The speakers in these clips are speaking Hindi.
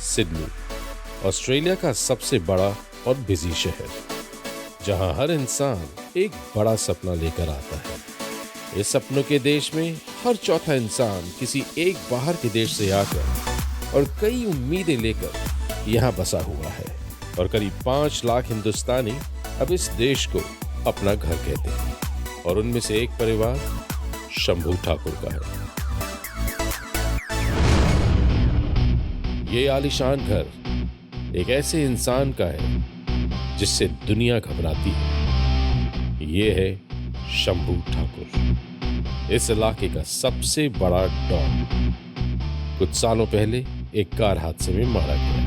सिडनी, ऑस्ट्रेलिया का सबसे बड़ा और बिजी शहर, जहां हर इंसान एक बड़ा सपना लेकर आता है। इस सपनों के देश में हर चौथा इंसान किसी एक बाहर के देश से आकर और कई उम्मीदें लेकर यहाँ बसा हुआ है, और करीब 5 लाख हिंदुस्तानी अब इस देश को अपना घर कहते हैं, और उनमें से एक परिवार शंभू ठाकुर का है। ये आलीशान घर एक ऐसे इंसान का है जिससे दुनिया घबराती है। ये है शंभू ठाकुर, इस इलाके का सबसे बड़ा डॉन। कुछ सालों पहले एक कार हादसे में मारा गया।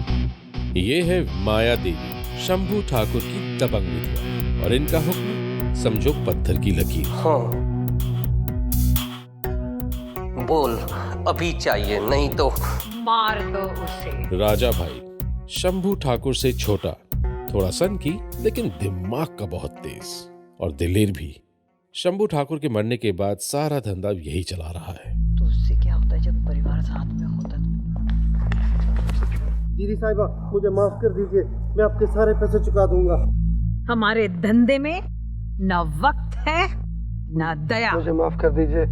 ये है माया देवी, शंभू ठाकुर की दबंग विधवा, और इनका हुक्म समझो पत्थर की लकीर। हाँ, बोल अभी चाहिए, नहीं तो मार दो उसे। राजा भाई शंभू ठाकुर से छोटा, थोड़ा सनकी, लेकिन दिमाग का बहुत तेज और दिलेर भी। शंभू ठाकुर के मरने के बाद सारा धंधा यही चला रहा है। तो उससे क्या होता है जब परिवार साथ में होता है? दीदी साहिबा, मुझे माफ कर दीजिए, मैं आपके सारे पैसे चुका दूंगा। हमारे धंधे में न वक्त है न दया। मुझे माफ कर दीजिए।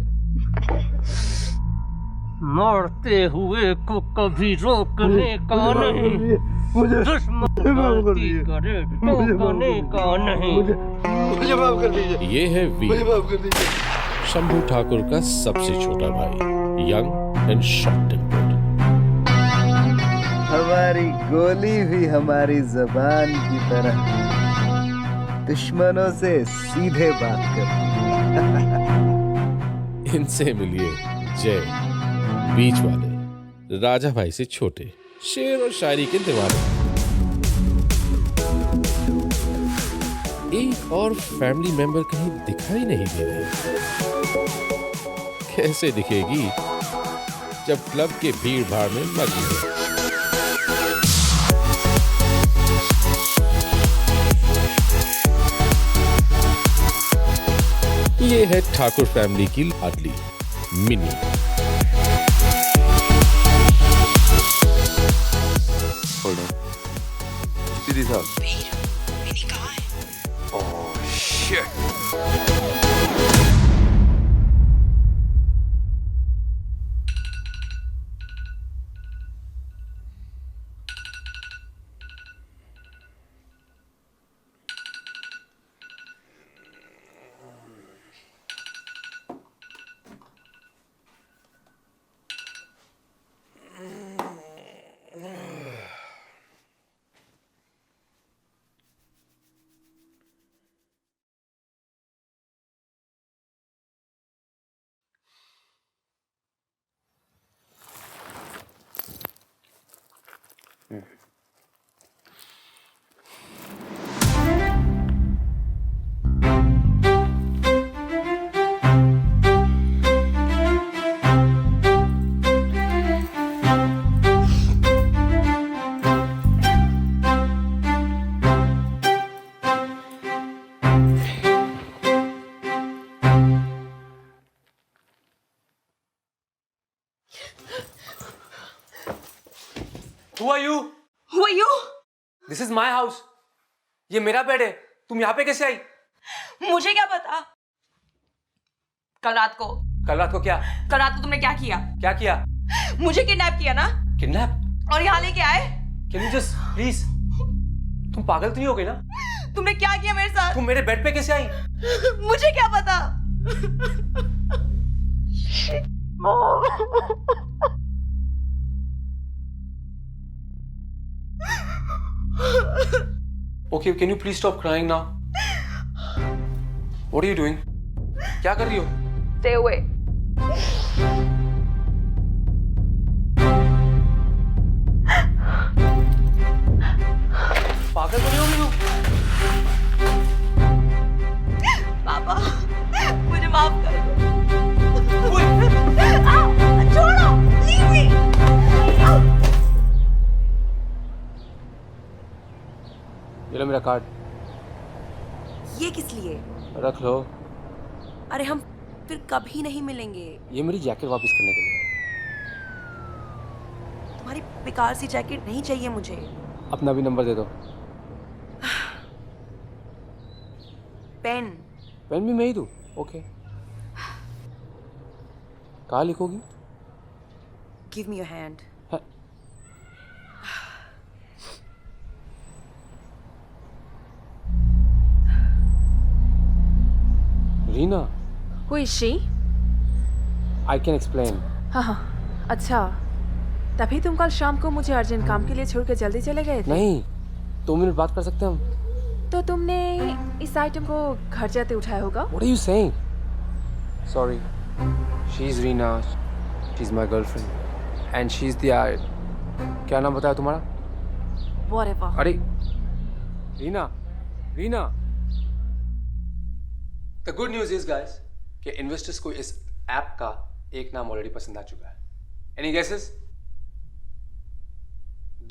मरते हुए को कभी रोकने का नहीं, मुझे दुश्मन गलती करे टोकने का नहीं। मुझे माफ कर दीजिए। ये है वीर, मुझे माफ कर दीजिए। शंभू ठाकुर का सबसे छोटा भाई, यंग एंड शॉर्ट टेम्पर्ड। हमारी गोली भी हमारी जबान की तरह दुश्मनों से सीधे बात करती। इनसे मिलिए जय, बीच वाले, राजा भाई से छोटे, शेर और शायरी के दीवाने। एक और फैमिली मेंबर कहीं दिखाई नहीं दे रहे। कैसे दिखेगी जब क्लब के भीड़ भाड़ में मग्न है। ये है ठाकुर फैमिली की लाडली मिनी। दीदी साहब, मिनी कहाँ है? Oh shit. Who are you? Who are you? This is my house. ये मेरा बेड है। तुम यहाँ पे कैसे आई? मुझे क्या पता। कल रात को क्या? कल रात को तुमने क्या किया? क्या किया? मुझे किडनैप किया ना? किडनैप? और यहाँ लेके आए? Can you just please? तुम पागल तो नहीं हो गई ना? तुमने क्या किया मेरे साथ? तुम मेरे बेड पे कैसे आई? मुझे क्या पता। Okay, can you please stop crying now? What are you doing? क्या कर रही हो? Stay away. पागल तो नहीं हो गई हो? पापा, मुझे माफ कर दो। छोड़ो, leave me. ये लो मेरा कार्ड, ये किस लिए? रख लो। अरे हम फिर कभी नहीं मिलेंगे। ये मेरी जैकेट वापस करने के लिए। तुम्हारी बेकार सी जैकेट नहीं चाहिए मुझे। अपना भी नंबर दे दो। पेन। पेन भी मैं ही दूँ? ओके। कहाँ लिखोगी? Give me your hand. Reena, Who is she? I can explain. हाँ, अच्छा, तभी तुम कल शाम को मुझे अर्जेंट काम के लिए छोड़ के जल्दी चले गए थे? नहीं, 2 मिनट बात कर सकते हैं हम? तो तुमने इस आइटम को घर जाते उठाया होगा? What are you saying? Sorry, she's Reena. She's my girlfriend, and she's the क्या नाम बताया तुम्हारा? Whatever. अरे, Reena. The good news is guys कि इन्वेस्टर्स को इस ऐप का एक नाम ऑलरेडी पसंद आ चुका है। Any guesses?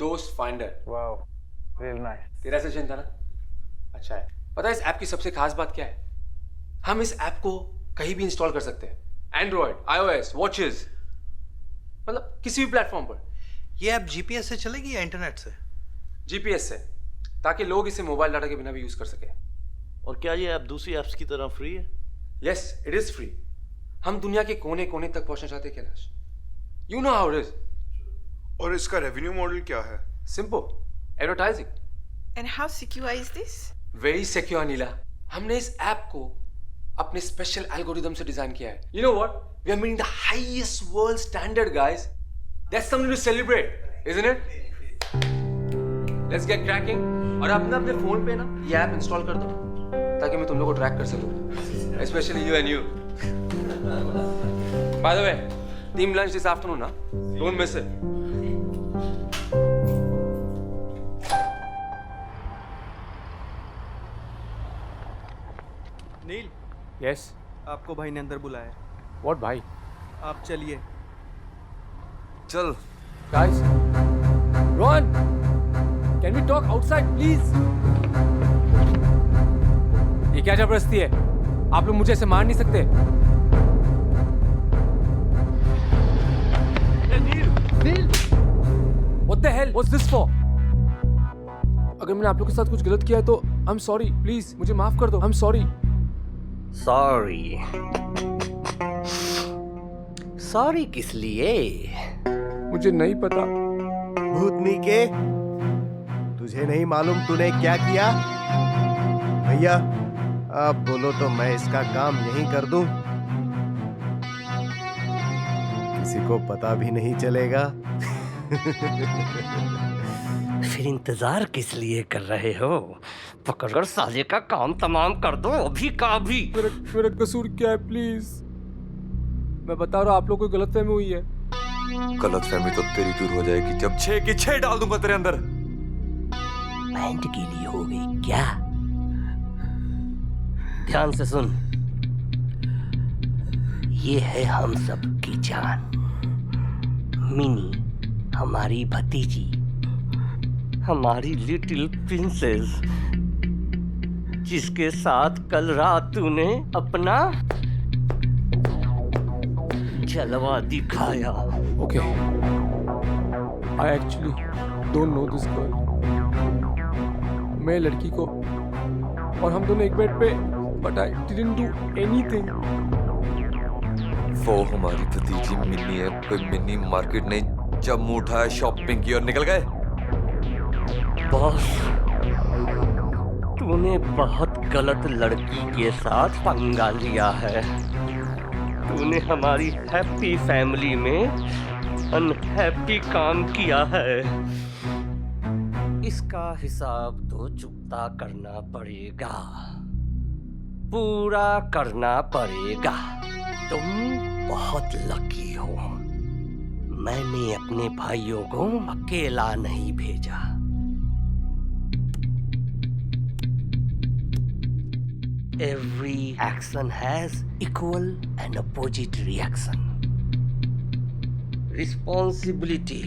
दोस्त फाइंडर। Wow, real nice. तेरा सजेशन था ना? अच्छा है। पता है इस ऐप की सबसे खास बात क्या है? हम इस ऐप को कहीं भी इंस्टॉल कर सकते हैं। एंड्रॉइड, iOS, वॉचेस, मतलब किसी भी प्लेटफॉर्म पर। ये ऐप जीपीएस से चलेगी या इंटरनेट से? जीपीएस से, ताकि लोग इसे मोबाइल डाटा के बिना भी यूज कर सके। और क्या ये ऐप दूसरी ऐप्स की तरह फ्री है? Yes, it is free. हम दुनिया के कोने कोने तक पहुंचना चाहते हैं Kailash. You know how it is. और इसका रेवेन्यू मॉडल क्या है? Simple, advertising. And how secure is this? Very secure Neela. हमने इस ऐप को अपने स्पेशल एल्गोरिदम से डिजाइन किया है। You know what? We are meeting the highest world standard guys. That's something to celebrate, isn't it? Let's get cracking. और अपने अपने फोन पे ना ये ऐप इंस्टॉल कर दो ताकि मैं तुम लोगों को ट्रैक कर सकूं, specially you and you. By the way, team lunch this afternoon ना, don't miss it. Neel, yes, आपको भाई ने अंदर बुलाया है। व्हाट भाई? आप चलिए। चल। Guys, run! Can we talk outside please? ये क्या जबरदस्ती है? आप लोग मुझे ऐसे मार नहीं सकते। नील! What the hell? What's this for? अगर मैंने आप लोग के साथ कुछ गलत किया है तो I'm sorry, प्लीज मुझे माफ कर दो। I'm sorry. सॉरी किस लिए? मुझे नहीं पता। भूतनी के, तुझे नहीं मालूम तूने क्या किया? भैया, आप बोलो तो मैं इसका काम यहीं कर दूं। किसी को पता भी नहीं चलेगा। फिर इंतजार किस लिए कर रहे हो? पकड़कर साले का काम तमाम कर दो अभी का अभी। मेरा कसूर क्या है? प्लीज, मैं बता रहा हूँ, आप लोग को गलतफहमी हुई है। गलतफहमी तो तेरी दूर हो जाएगी जब 6 की 6 डाल दूंगा तेरे अंदर। पैंट गीली हो गई क्या? ध्यान से सुन, ये है हम सब की जान, मिनी, हमारी भतीजी, हमारी लिटिल प्रिंसेस, जिसके साथ कल रात तूने अपना जलवा दिखाया। Okay, I actually don't know this girl. मैं लड़की को, और हम दोनों एक बेड पे, but I didn't do anything. वो हमारी भतीजी मिनी है, कोई मिनी मार्केट नहीं जब उठाया, शॉपिंग की और निकल गए। बॉस, तूने बहुत गलत लड़की के साथ पंगा लिया है। तूने हमारी हैप्पी फैमिली में अनहैप्पी काम किया है। इसका हिसाब तो चुकता करना पड़ेगा, पूरा करना पड़ेगा। तुम बहुत लकी हो, मैंने अपने भाइयों को अकेला नहीं भेजा। Every action has equal and opposite reaction. Responsibility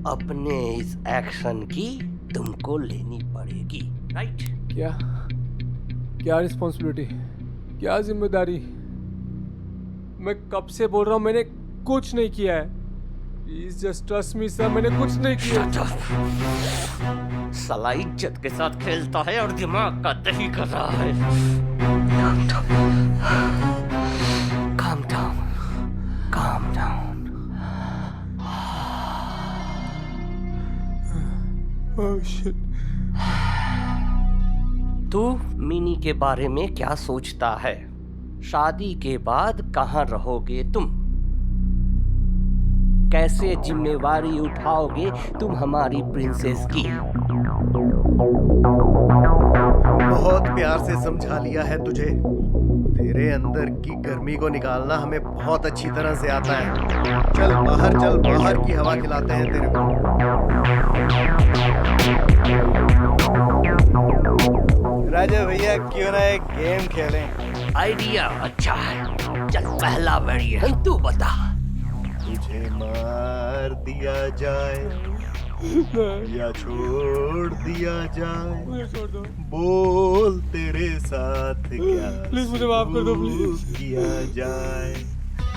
अपने इस एक्शन की तुमको लेनी पड़ेगी, राइट? क्या रिस्पॉन्सिबिलिटी, क्या जिम्मेदारी? मैं कब से बोल रहा हूँ, मैंने कुछ नहीं किया है। Please just trust me sir, मैंने कुछ नहीं किया। Shut up! साला इज्जत के साथ खेलता है और दिमाग का दही कर रहा है। Calm down. Calm down. Oh shit. तू मिनी के बारे में क्या सोचता है? शादी के बाद कहाँ रहोगे तुम? कैसे जिम्मेवारी उठाओगे तुम हमारी प्रिंसेस की? बहुत प्यार से समझा लिया है तुझे। तेरे अंदर की गर्मी को निकालना हमें बहुत अच्छी तरह से आता है। चल बाहर की हवा खिलाते हैं तेरे को। राजा भैया क्यों ना एक गेम खेलें? आइडिया अच्छा है। चल पहला वेरिएंट तू बता। तुझे मार दिया जाए या छोड़ दिया जाए, मुझे छोड़ दो बोल तेरे साथ क्या प्लीज, मुझे माफ कर दो प्लीज, किया जाए।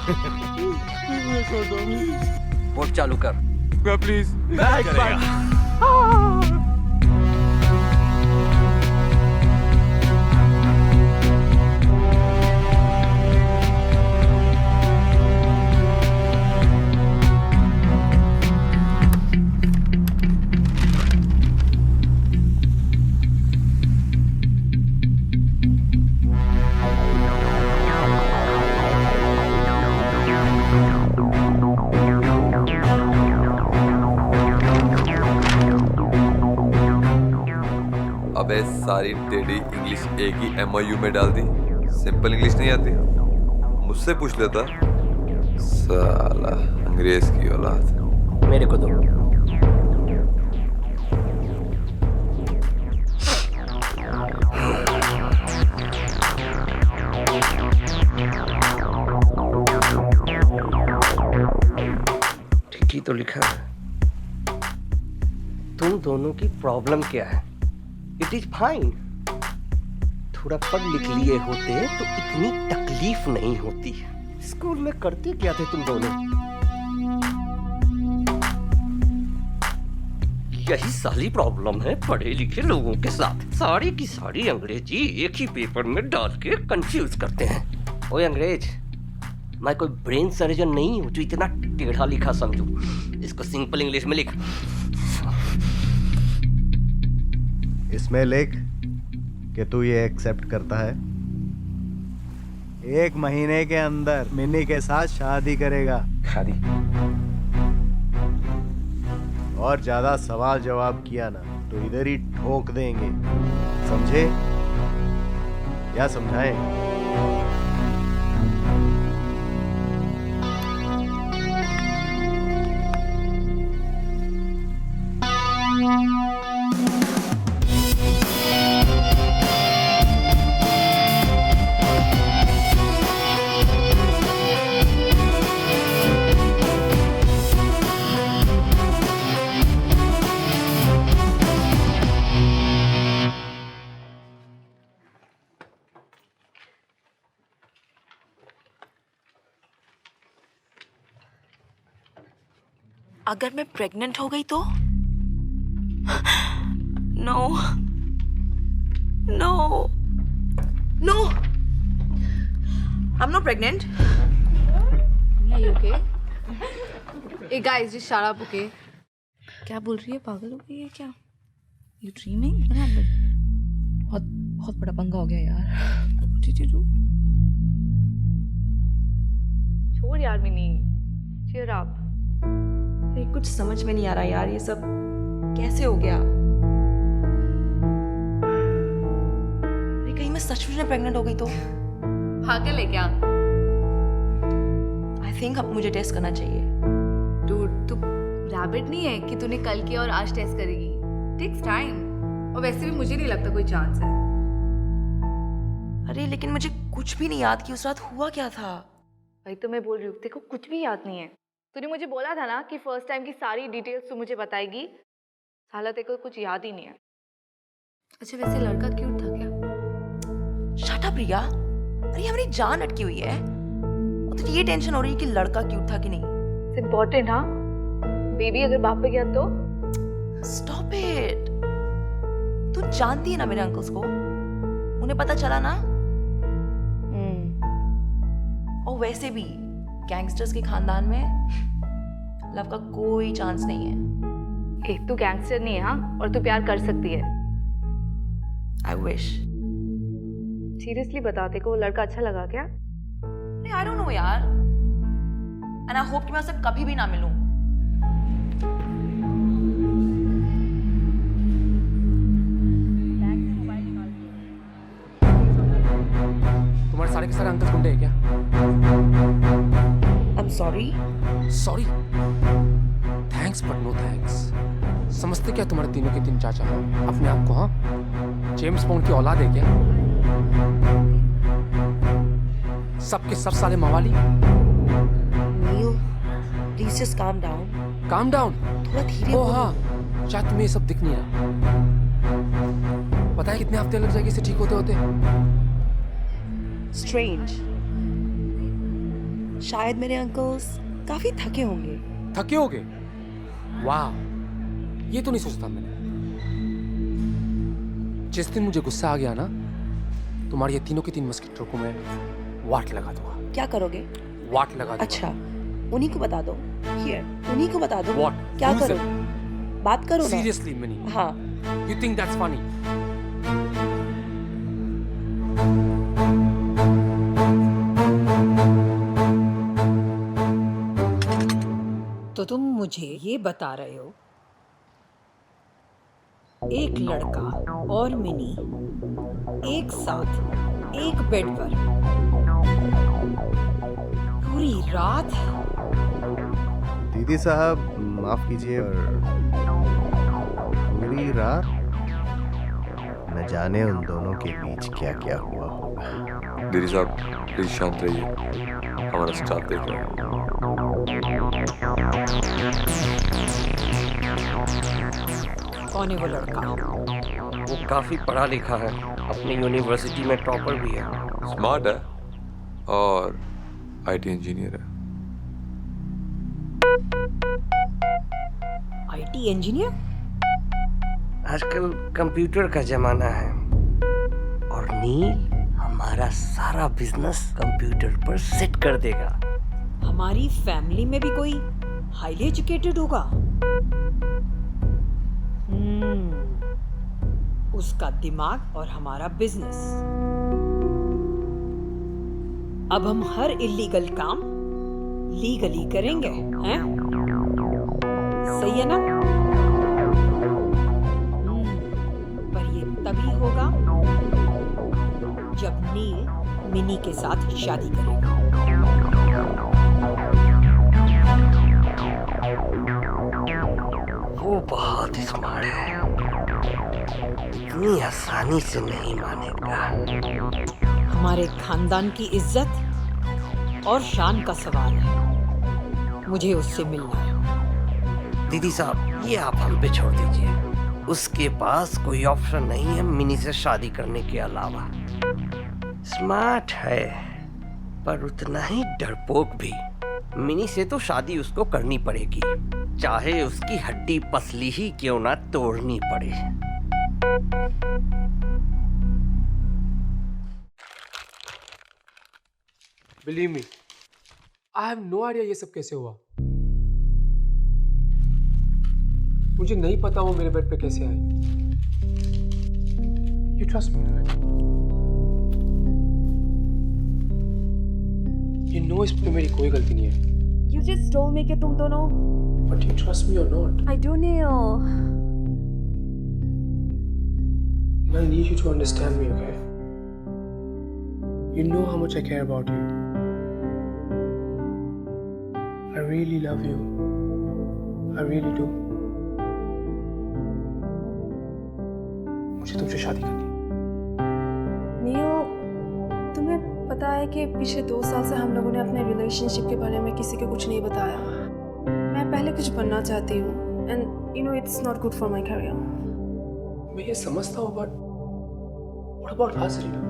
प्लीज मुझे छोड़ दो प्लीज। वोट चालू कर। मैं प्लीज अबे सारी टेढ़ी इंग्लिश एक ही MOU में डाल दी। सिंपल इंग्लिश नहीं आती? मुझसे पूछ लेता। साला अंग्रेज की औलाद। मेरे को दो। ठीक ही तो लिखा है। तुम दोनों की प्रॉब्लम क्या है? It is fine. थोड़ा पढ़ लिख लिए होते तो इतनी तकलीफ नहीं होती। स्कूल में करते क्या थे तुम दोनों? यही सारी प्रॉब्लम है पढ़े लिखे लोगों के साथ। सारी की सारी अंग्रेजी एक ही पेपर में डाल के कंफ्यूज करते हैं। ओए अंग्रेज, मैं कोई ब्रेन सर्जन नहीं हूं जो इतना टेढ़ा लिखा समझू। इसको सिंपल इंग्लिश में लिख। इसमें लिख कि तू ये एक्सेप्ट करता है। 1 महीने के अंदर मिनी के साथ शादी करेगा। शादी? और ज्यादा सवाल जवाब किया ना तो इधर ही ठोक देंगे, समझे या समझाएं? अगर मैं प्रेग्नेंट हो गई तो? No no no, I'm not pregnant. Yeah, you okay? Hey guys, just shut up, okay? क्या बोल रही है? पागल हो गई है क्या? You dreaming? What happened? बहुत बड़ा पंगा हो गया यार। What did you do? छोड़ यार मिनी, cheer up. अरे कुछ समझ में नहीं आ रहा यार, ये सब कैसे हो गया? अरे कहीं मैं सचमुच में प्रेग्नेंट हो गई तो? भागे ले क्या? I think अब मुझे टेस्ट करना चाहिए। Dude, तू रैबिट नहीं है कि तूने कल किया और आज टेस्ट करेगी। Takes time. और वैसे भी मुझे नहीं लगता कोई चांस है। अरे लेकिन मुझे कुछ भी नहीं याद कि उस रात हुआ क्या था। भाई तो मैं बोल रही हूँ, तेरे को कुछ भी याद नहीं है। तूने मुझे बोला था ना कि फर्स्ट टाइम की सारी डिटेल्स तू मुझे बताएगी। साला तेरे को कुछ याद ही नहीं है। अच्छा वैसे लड़का क्यूट था क्या? शट अप रिया, अरे हमारी जान अटकी हुई है और तुझे ये टेंशन हो रही है कि लड़का क्यूट था कि नहीं। इट्स इम्पोर्टेंट हाँ? बेबी अगर बाप पे गया तो? Stop it. तू जानती है ना मेरे अंकल्स को, उन्हें पता चला ना। और वैसे भी गैंगस्टर्स के खानदान में लव का कोई चांस नहीं है। एक तू गैंगस्टर नहीं है हाँ, और तू प्यार कर सकती है। I wish. सीरियसली बता, तेरे को वो लड़का अच्छा लगा क्या? नहीं, आई डोंट नो यार, एंड आई होप कि मैं उससे कभी भी ना मिलूं। तुम्हारे सारे के सारे अंकल गुंडे हैं क्या? I am sorry. Sorry? Thanks but no thanks. समझते क्या तुम्हारे तीनों के तीन चाचा हो अपने आप को? हाँ, जेम्स बॉन्ड की औलाद है क्या? सबके सब साले मवाली। Neel, please just calm down. Calm down? थोड़ा धीरे ओ बोलो। हाँ, शायद तुम्हें ये सब दिख नहीं रहा। पता है कितने हफ्ते लग जाएंगे इसे ठीक होते होते? स्ट्रेंज, शायद मेरे अंकल्स काफी थके होंगे। थके होगे? वाह, ये तो नहीं सोचता मैंने। जिस दिन मुझे गुस्सा आ गया ना, तुम्हारे ये तीनों के तीन मस्किटो को मैं वाट लगा दूंगा। क्या करोगे? वाट लगा दूंगा। अच्छा, उन्हीं को बता दो। हियर, उन्हीं को बता दो। What? क्या Who's करो? बात करो ना। Seriously, Minnie? हाँ। You think that's funny? तो तुम मुझे ये बता रहे हो एक लड़का और मिनी एक साथ एक बेड पर पूरी रात? दीदी साहब माफ कीजिए, और पूरी रात न जाने उन दोनों के बीच क्या क्या हुआ होगा। दीदी साहब प्लीज शांत रहिए, हमारा स्टाफ देख रहा है। कौन है वो लड़का? वो काफी पढ़ा लिखा है, अपनी यूनिवर्सिटी में टॉपर भी है। स्मार्ट है और आईटी इंजीनियर है। IT engineer? आजकल कंप्यूटर का जमाना है और नील हमारा सारा बिजनेस कंप्यूटर पर सेट कर देगा। हमारी फैमिली में भी कोई हाईली एजुकेटेड होगा? उसका दिमाग और हमारा बिजनेस। अब हम हर इलीगल काम लीगली करेंगे, हैं? सही है ना? पर ये तभी होगा जब नील मिनी के साथ शादी करेगा। वो बहुत स्मार्ट है, इतनी आसानी से नहीं मानेगा। हमारे खानदान की इज्जत और शान का सवाल है, मुझे उससे मिलना है। दीदी साहब ये आप हम पे छोड़ दीजिए, उसके पास कोई ऑप्शन नहीं है मिनी से शादी करने के अलावा। स्मार्ट है पर उतना ही डरपोक भी। मिनी से तो शादी उसको करनी पड़ेगी, चाहे उसकी हड्डी पसली ही क्यों ना तोड़नी पड़े। Believe me, I have no idea ये सब कैसे हुआ। मुझे नहीं पता वो मेरे बेड पे कैसे आई। You trust me, right? You know इस पे मेरी कोई गलती नहीं है। You just told me कि तुम दोनों। But you trust me or not? I do, Neil. I need you to understand me, okay? You know how much I care about you. I really love you. I really do. मुझे तुमसे शादी करनी है। नील, तुम्हें पता है कि पिछले 2 साल से हम लोगों ने अपने रिलेशनशिप के बारे में किसी को कुछ नहीं बताया। मैं पहले कुछ बनना चाहती हूँ, and you know it's not good for my career. मैं ये समझता हूँ, but what about us, Rina?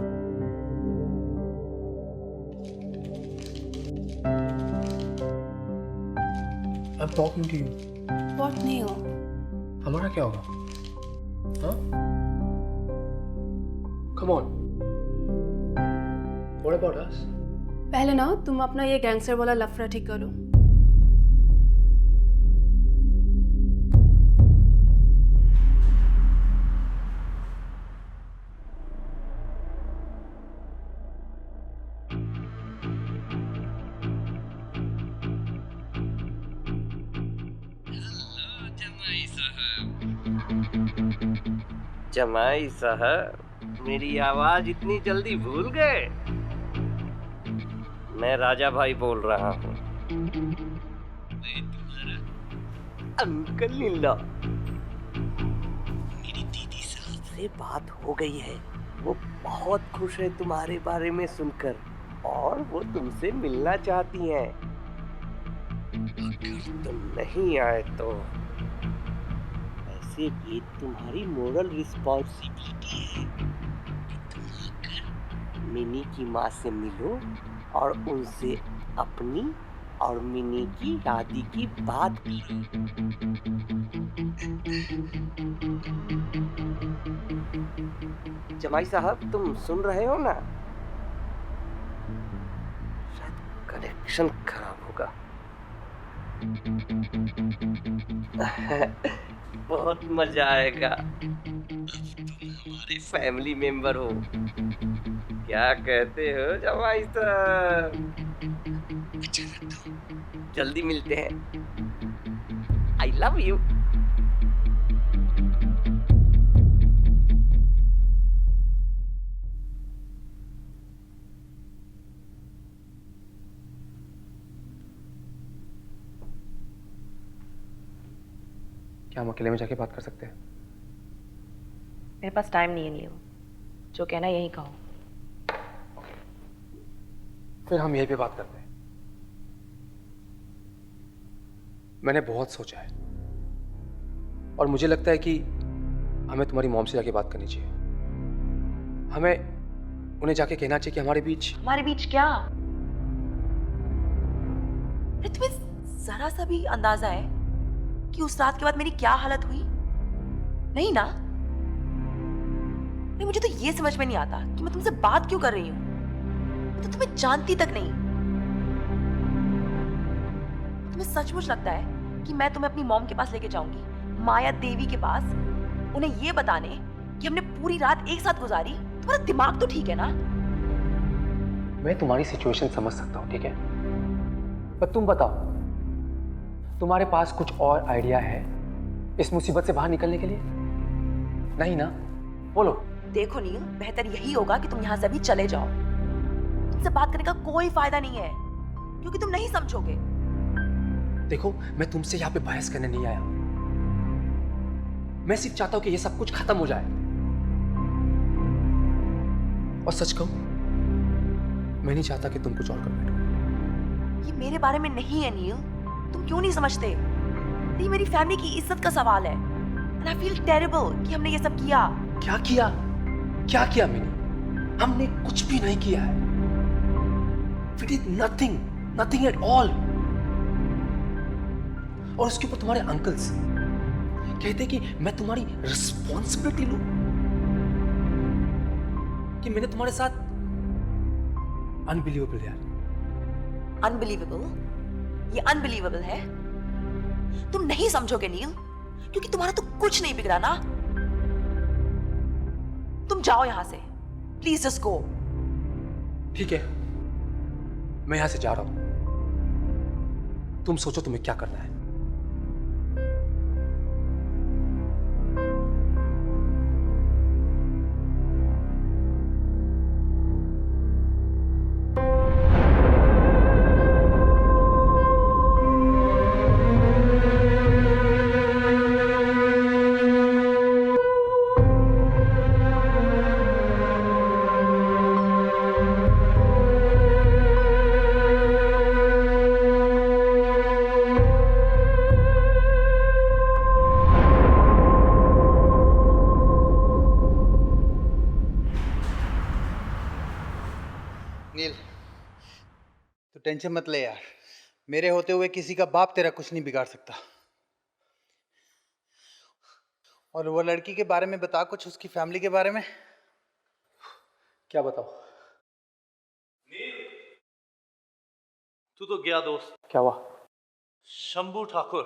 I'm talking to you. What, Neil? हमारा क्या होगा? हाँ? Come on. What about us? पहले ना तुम अपना ये गैंगस्टर वाला लफड़ा ठीक करो. जमाई साहब, मेरी आवाज इतनी जल्दी भूल गए? मैं राजा भाई बोल रहा हूँ। मैं तुम्हारा अंकल नीला। मेरी दीदी साहब से बात हो गई है। वो बहुत खुश है तुम्हारे बारे में सुनकर और वो तुमसे मिलना चाहती हैं। अगर तुम नहीं आए तो ऐसे भी तुम्हारी मोरल रिस्पॉन्सिबिलिटी है कि तुम आकर मिनी की माँ से मिलो और उनसे अपनी और मिनी की शादी की बात करो। जमाई साहब, तुम सुन रहे हो ना? शायद कनेक्शन खराब होगा। बहुत मजा आएगा। तुम हमारे फैमिली मेंबर हो। क्या कहते हो जमाई साहब? जल्दी मिलते हैं। I love you. क्या हम अकेले में जाके बात कर सकते हैं? मेरे पास टाइम नहीं है नील, जो कहना यही कहो। फिर हम यहीं पे बात करते हैं। मैंने बहुत सोचा है और मुझे लगता है कि हमें तुम्हारी मॉम से जाके बात करनी चाहिए। हमें उन्हें जाके कहना चाहिए कि हमारे बीच क्या? तुम्हें जरा सा भी अंदाजा है कि उस रात के बाद मेरी क्या हालत हुई? नहीं ना? नहीं, मुझे तो ये समझ में नहीं आता कि मैं तुमसे बात क्यों कर रही हूँ। तो तुम्हें जानती तक नहीं। तुम्हें सचमुच लगता है कि मैं तुम्हें अपनी मॉम के पास लेके जाऊंगी, माया देवी के पास, उन्हें ये बताने कि हमने पूरी रात एक साथ गुजारी? तुम्हारा दिमाग तो ठीक है ना? मैं तुम्हारी सिचुएशन समझ सकता हूँ, ठीक है, पर तुम बताओ, तुम्हारे पास कुछ और आइडिया है इस मुसीबत से बाहर निकलने के लिए? नहीं ना? बोलो। देखो नील, बेहतर यही होगा कि तुम यहाँ से अभी चले जाओ। तुमसे बात करने का कोई फायदा नहीं है क्योंकि तुम नहीं समझोगे। देखो, मैं तुमसे यहाँ पे बहस करने नहीं आया। मैं सिर्फ चाहता हूँ कि ये सब कुछ खत्म हो जाए। और सच कहूं, मैं नहीं चाहता कि तुम कुछ और कर बैठो। ये मेरे बारे में नहीं है नील, तुम क्यों नहीं समझते? ये मेरी फैमिली की इज्जत का सवाल है। And I feel terrible कि हमने ये सब किया। क्या किया? क्या किया मिनी? हमने कुछ भी नहीं किया है। We did nothing, nothing at all. और उसके ऊपर तुम्हारे अंकल्स कहते कि मैं तुम्हारी रिस्पॉन्सिबिलिटी लूं, कि मैंने तुम्हारे साथ। अनबिलीवेबल यार। अनबिलीवेबल? ये अनबिलीवेबल है? तुम नहीं समझोगे नील, क्योंकि तुम्हारा तो कुछ नहीं बिगड़ा ना। तुम जाओ यहां से, प्लीज जस्ट गो। ठीक है, मैं यहां से जा रहा हूं। तुम सोचो तुम्हें क्या करना है। नील, तू टेंशन मत ले यार। मेरे होते हुए किसी का बाप तेरा कुछ नहीं बिगाड़ सकता। और वो लड़की के बारे में बता कुछ, उसकी फैमिली के बारे में। क्या बताओ? तू तो गया दोस्त। क्या हुआ? शंभू ठाकुर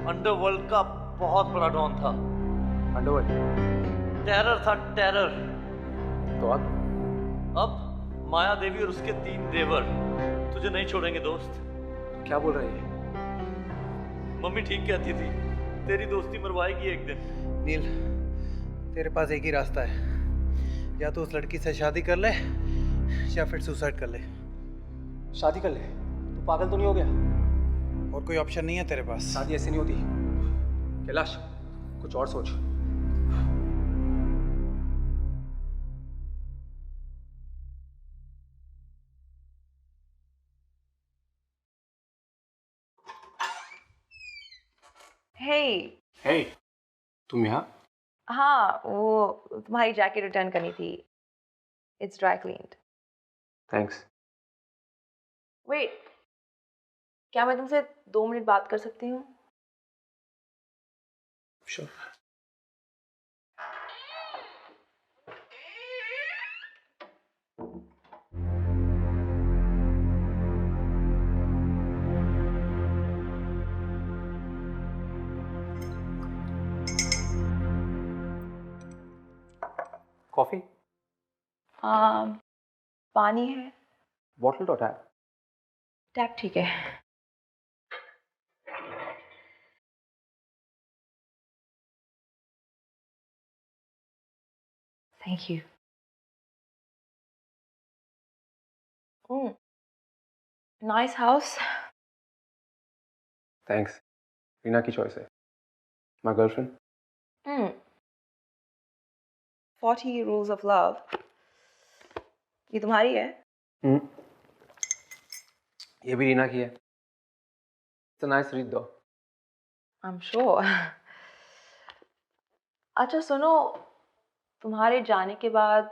अंडरवर्ल्ड का बहुत बड़ा डॉन था। अंडरवर्ल्ड? टेरर था, टेरर। तो अब माया देवी और उसके 3 देवर तुझे नहीं छोड़ेंगे दोस्त। क्या बोल रही है? मम्मी ठीक कहती थी, तेरी दोस्ती मरवाएगी एक दिन। नील, तेरे पास एक ही रास्ता है, या तो उस लड़की से शादी कर ले या फिर सुसाइड कर ले। शादी कर ले? तू पागल तो नहीं हो गया? और कोई ऑप्शन नहीं है तेरे पास। शादी ऐसे नहीं होती कैलाश, कुछ और सोच। हे, तुम यहाँ? हाँ, वो तुम्हारी जैकेट रिटर्न करनी थी। It's dry cleaned. Thanks. Wait, क्या मैं तुमसे 2 मिनट बात कर सकती हूँ? श्योर। कॉफी? पानी है। बॉटल तो टैप? टैप ठीक है। Thank you. Nice house. Thanks. Reena की चॉइस है। My girlfriend. 40 rules of love। ये तुम्हारी है? ये भी रीना की है। It's a nice read though। I'm sure। अच्छा सुनो, तुम्हारे जाने के बाद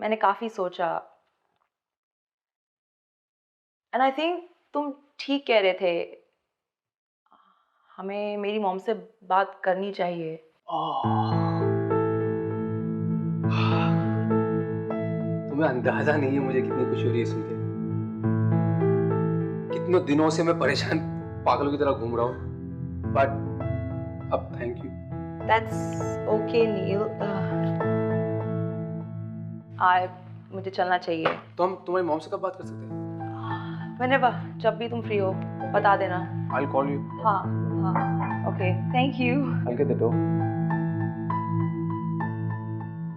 मैंने काफी सोचा, एंड आई थिंक तुम ठीक कह रहे थे, हमें मेरी मॉम से बात करनी चाहिए। तुम्हें अंदाजा नहीं है मुझे कितनी खुशी हो रही है सुन के। कितने दिनों से मैं परेशान पागलों की तरह घूम रहा हूँ, बट अब थैंक यू। That's okay, नील। मुझे चलना चाहिए। तो हम तुम्हारी मॉम से कब बात कर सकते हैं? Whenever, जब भी तुम फ्री हो बता देना। I'll call you। हाँ, okay, thank you. I'll get the door।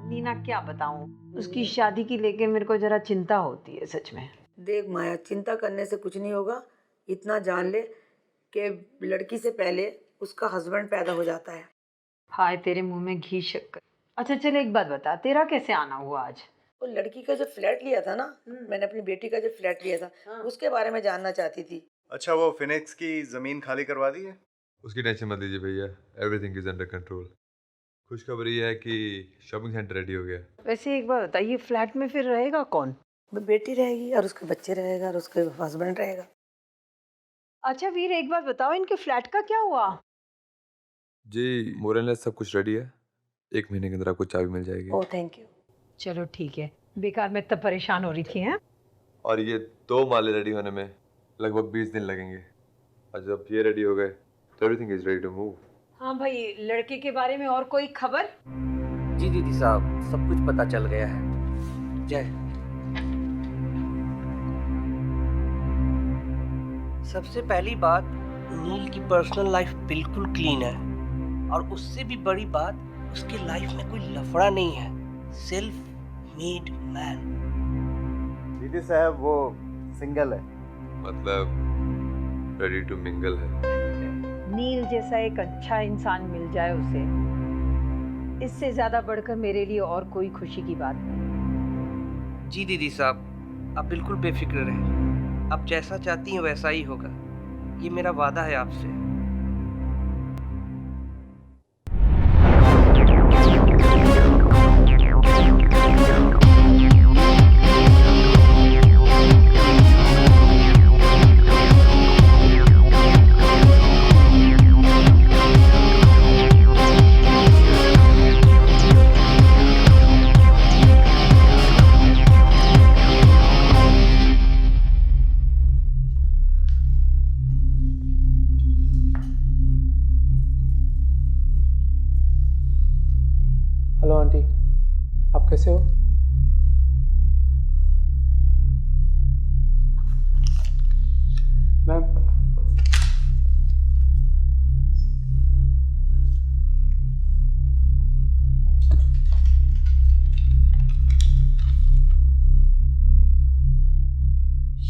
Neena क्या बताऊं, उसकी शादी की लेके मेरे को जरा चिंता होती है सच में। देख माया, चिंता करने से कुछ नहीं होगा। इतना जान ले कि लड़की से पहले उसका हस्बैंड पैदा हो जाता है। हाय तेरे मुंह में घी शक्कर। अच्छा चल एक बात बता, तेरा कैसे आना हुआ आज? वो लड़की का जो फ्लैट लिया था ना, मैंने अपनी बेटी का जो फ्लैट लिया था, उसके बारे में जानना चाहती थी। अच्छा, वो फिनिक्स की जमीन खाली करवा दी है? उसकी टेंशन मत लीजिए भैया, एवरीथिंग इज अंडर कंट्रोल। खुशखबरी है कि शॉपिंग सेंटर रेडी हो गया। वैसे एक बात बता, ये फ्लैट में फिर रहेगा कौन? बेटी रहेगी और उसके बच्चे रहेगा और उसके हस्बैंड रहेगा। अच्छा वीर एक बात बताओ, इनके फ्लैट का क्या हुआ? जी मोरलेस सब कुछ रेडी है, 1 महीने के अंदर आपको चाबी मिल जाएगी। Oh thank you. चलो ठीक है, बेकार मैं तब परेशान हो रही थी। हैं? और ये 2 माले रेडी होने में लगभग 20 दिन लगेंगे, और जब ये रेडी हो गए तो everything is ready to move. हाँ भाई, लड़के के बारे में और कोई खबर? जी दीदी साहब, सब कुछ पता चल गया है। जय। सबसे पहली बात, नील की पर्सनल लाइफ बिल्कुल क्लीन है, और उससे भी बड़ी बात, उसकी लाइफ में कोई लफड़ा नहीं है। Self made man. दीदी साहब वो सिंगल है, मतलब रेडी टू मिंगल है। नील जैसा एक अच्छा इंसान मिल जाए उसे, इससे ज्यादा बढ़कर मेरे लिए और कोई खुशी की बात नहीं। जी दीदी साहब, आप बिल्कुल बेफिक्र रहें। आप जैसा चाहती हैं वैसा ही होगा, ये मेरा वादा है आपसे।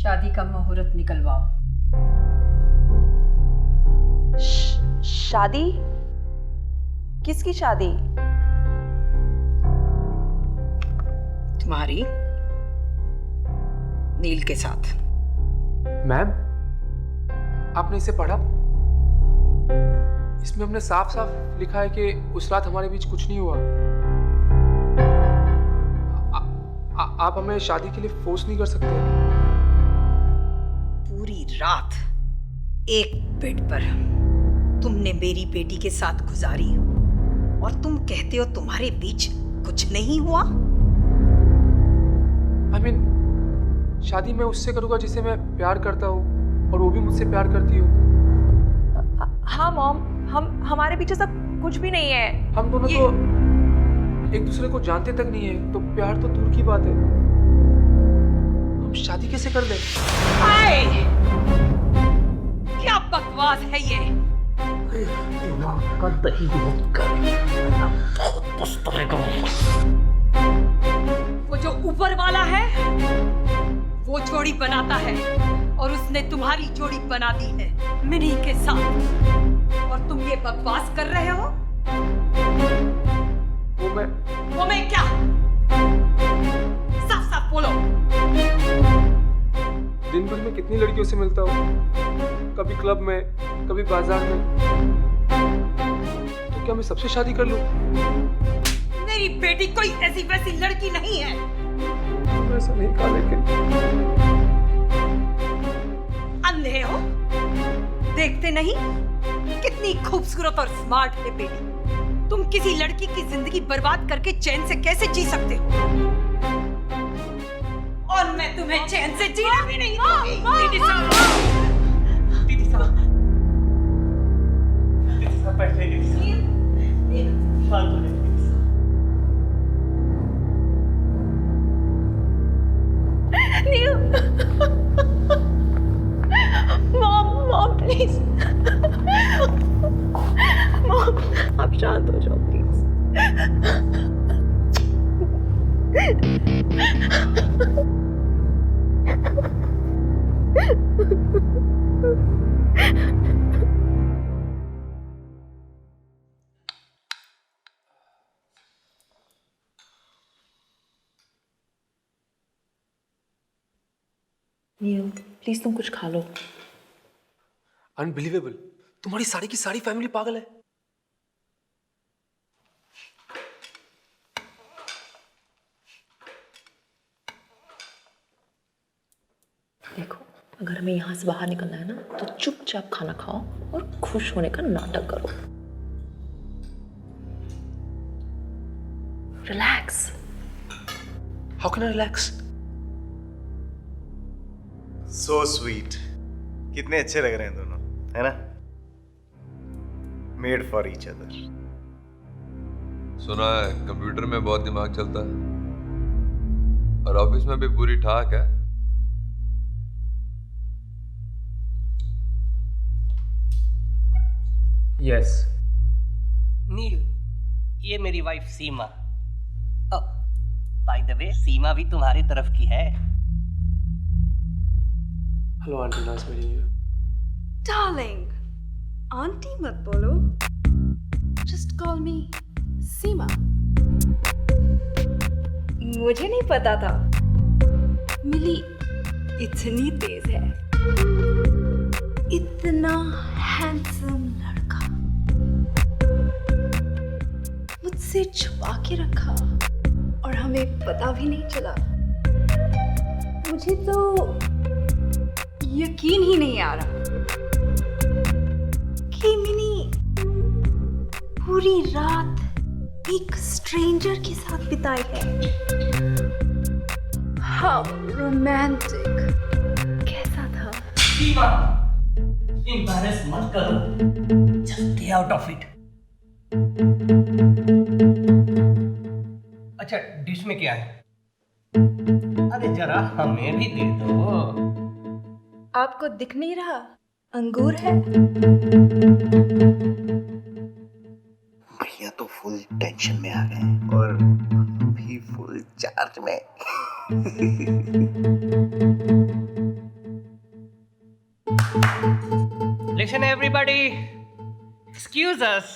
शादी का मुहूर्त निकलवाओ। शादी? किसकी शादी? तुम्हारी नील के साथ। मैम, आपने इसे पढ़ा? इसमें हमने साफ साफ लिखा है कि उस रात हमारे बीच कुछ नहीं हुआ। आप हमें शादी के लिए फोर्स नहीं कर सकते। पूरी रात एक बेड पर तुमने मेरी बेटी के साथ गुजारी और तुम कहते हो तुम्हारे बीच कुछ नहीं हुआ? I mean, शादी मैं उससे करूंगा जिसे मैं प्यार करता हूँ और वो भी मुझसे प्यार करती हो। हाँ मॉम, हमारे पीछे सब कुछ भी नहीं है। हम दोनों तो एक दूसरे को जानते तक नहीं है, तो प्यार तो दूर की बात है। हम शादी कैसे कर लें? आए! क्या बकवास है ये? का दही मत कर, बहुत पछताएगा। वो जो ऊपर वाला है वो जोड़ी बनाता है और उसने तुम्हारी जोड़ी बना दी है मिनी के साथ, और तुम ये बकवास कर रहे हो। वो मैं क्या? साफ साफ बोलो। दिन भर में कितनी लड़कियों से मिलता हूँ, कभी क्लब में, कभी बाजार में, तो क्या मैं सबसे शादी कर लूं? मेरी बेटी कोई ऐसी वैसी लड़की नहीं है। ऐसा नहीं कहा, लेकिन अंधे हो? देखते नहीं कितनी खूबसूरत और स्मार्ट है बेटी। तुम किसी लड़की की जिंदगी बर्बाद करके चैन से कैसे जी सकते हो? और मैं तुम्हें चैन से जीना भी नहीं दूंगी। दीदी साहब, शांत हो जाइए। मॉम प्लीज, मॉम आप शांत हो जाओ प्लीज। नील प्लीज तुम कुछ खा लो। अनबिलीवेबल, तुम्हारी सारी की सारी फैमिली पागल है। देखो, अगर हमें यहाँ से बाहर निकलना है ना, तो चुपचाप खाना खाओ और खुश होने का नाटक करो। Relax. How can I relax? So sweet, कितने अच्छे लग रहे हैं दोनों, है ना? Made for each other. सुना है कंप्यूटर में बहुत दिमाग चलता है और ऑफिस में भी पूरी ठाक है। यस। नील, ये मेरी wife Seema. By the way, Seema भी तुम्हारी तरफ की है। Hello aunty, nice meeting you. Darling, aunty मत बोलो, जस्ट कॉल मी सीमा। मुझे नहीं पता था मिली इतनी तेज है। इतना हैंडसम लड़का मुझसे छुपा के रखा और हमें पता भी नहीं चला। मुझे तो यकीन ही नहीं आ रहा कि मिनी पूरी रात एक स्ट्रेंजर के साथ बिताई है। How romantic. कैसा था? सीमा, एम्बैरेस मत करो, just get out of it. अच्छा, डिश में क्या है? अरे जरा हमें भी दे दो। आपको दिख नहीं रहा? अंगूर है। भैया तो फुल टेंशन में आ गए और भी फुल चार्ज में। लिसन एवरीबॉडी, एक्सक्यूज अस।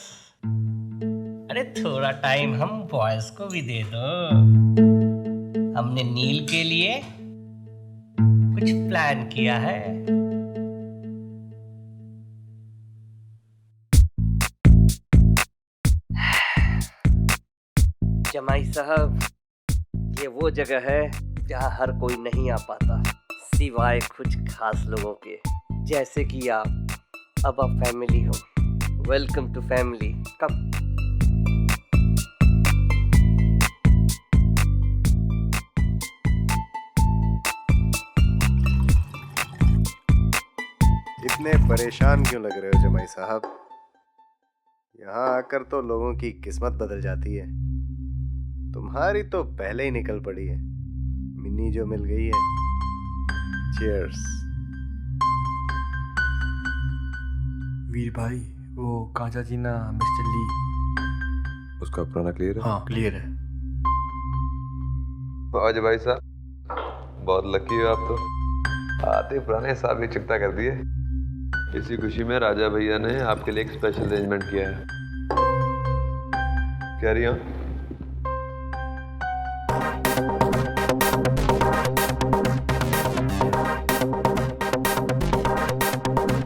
अरे थोड़ा टाइम हम बॉयज को भी दे दो। हमने नील के लिए कुछ प्लान किया है। जमाई साहब, ये वो जगह है जहाँ हर कोई नहीं आ पाता सिवाय कुछ खास लोगों के, जैसे कि आप। अब आप फैमिली हो। Welcome to family. कम। इतने परेशान क्यों लग रहे हो जमाई साहब? यहाँ आकर तो लोगों की किस्मत बदल जाती है। तुम्हारी तो पहले ही निकल पड़ी है। मिन्नी जो मिल गई है। चीयर्स। वीर भाई, वो कांचा जीना मिस्टर ली, उसका पुराना क्लियर है? हाँ क्लियर है। आज भाई साहब बहुत लकी हो आप तो। आते पुराने हिसाब भी चुकता कर दिए। इसी खुशी में राजा भैया ने आपके लिए एक स्पेशल अरेंजमेंट किया है। क्या रही हो?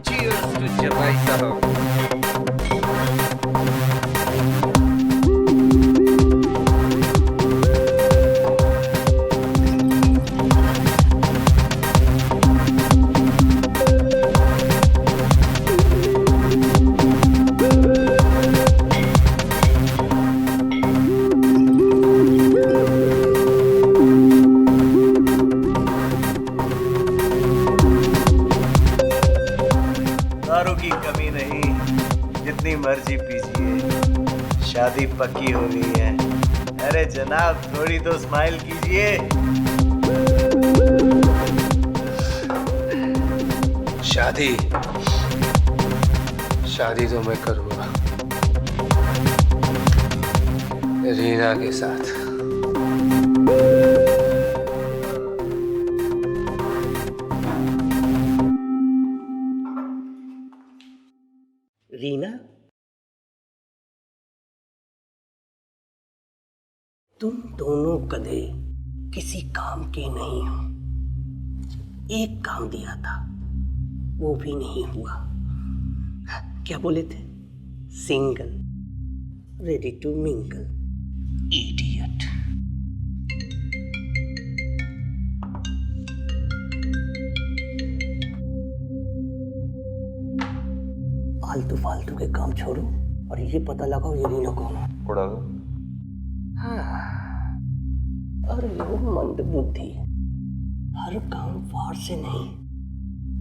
Cheers to जमाई साहब। दारू की कमी नहीं, जितनी मर्जी पीजिए। शादी पक्की हो गई है। अरे जनाब, थोड़ी तो स्माइल कीजिए। शादी तो मैं करूंगा रीना के साथ। रीना, तुम दोनों गधे किसी काम के नहीं हो। एक काम दिया था, वो भी नहीं हुआ। क्या बोले थे? Single, ready to mingle. Idiot. फालतू फालतू के काम छोड़ो और ये पता लगाओ ये रीना कौन है। उड़ा दो। हाँ, अरे वो मंद बुद्धि। हर काम वार से नहीं,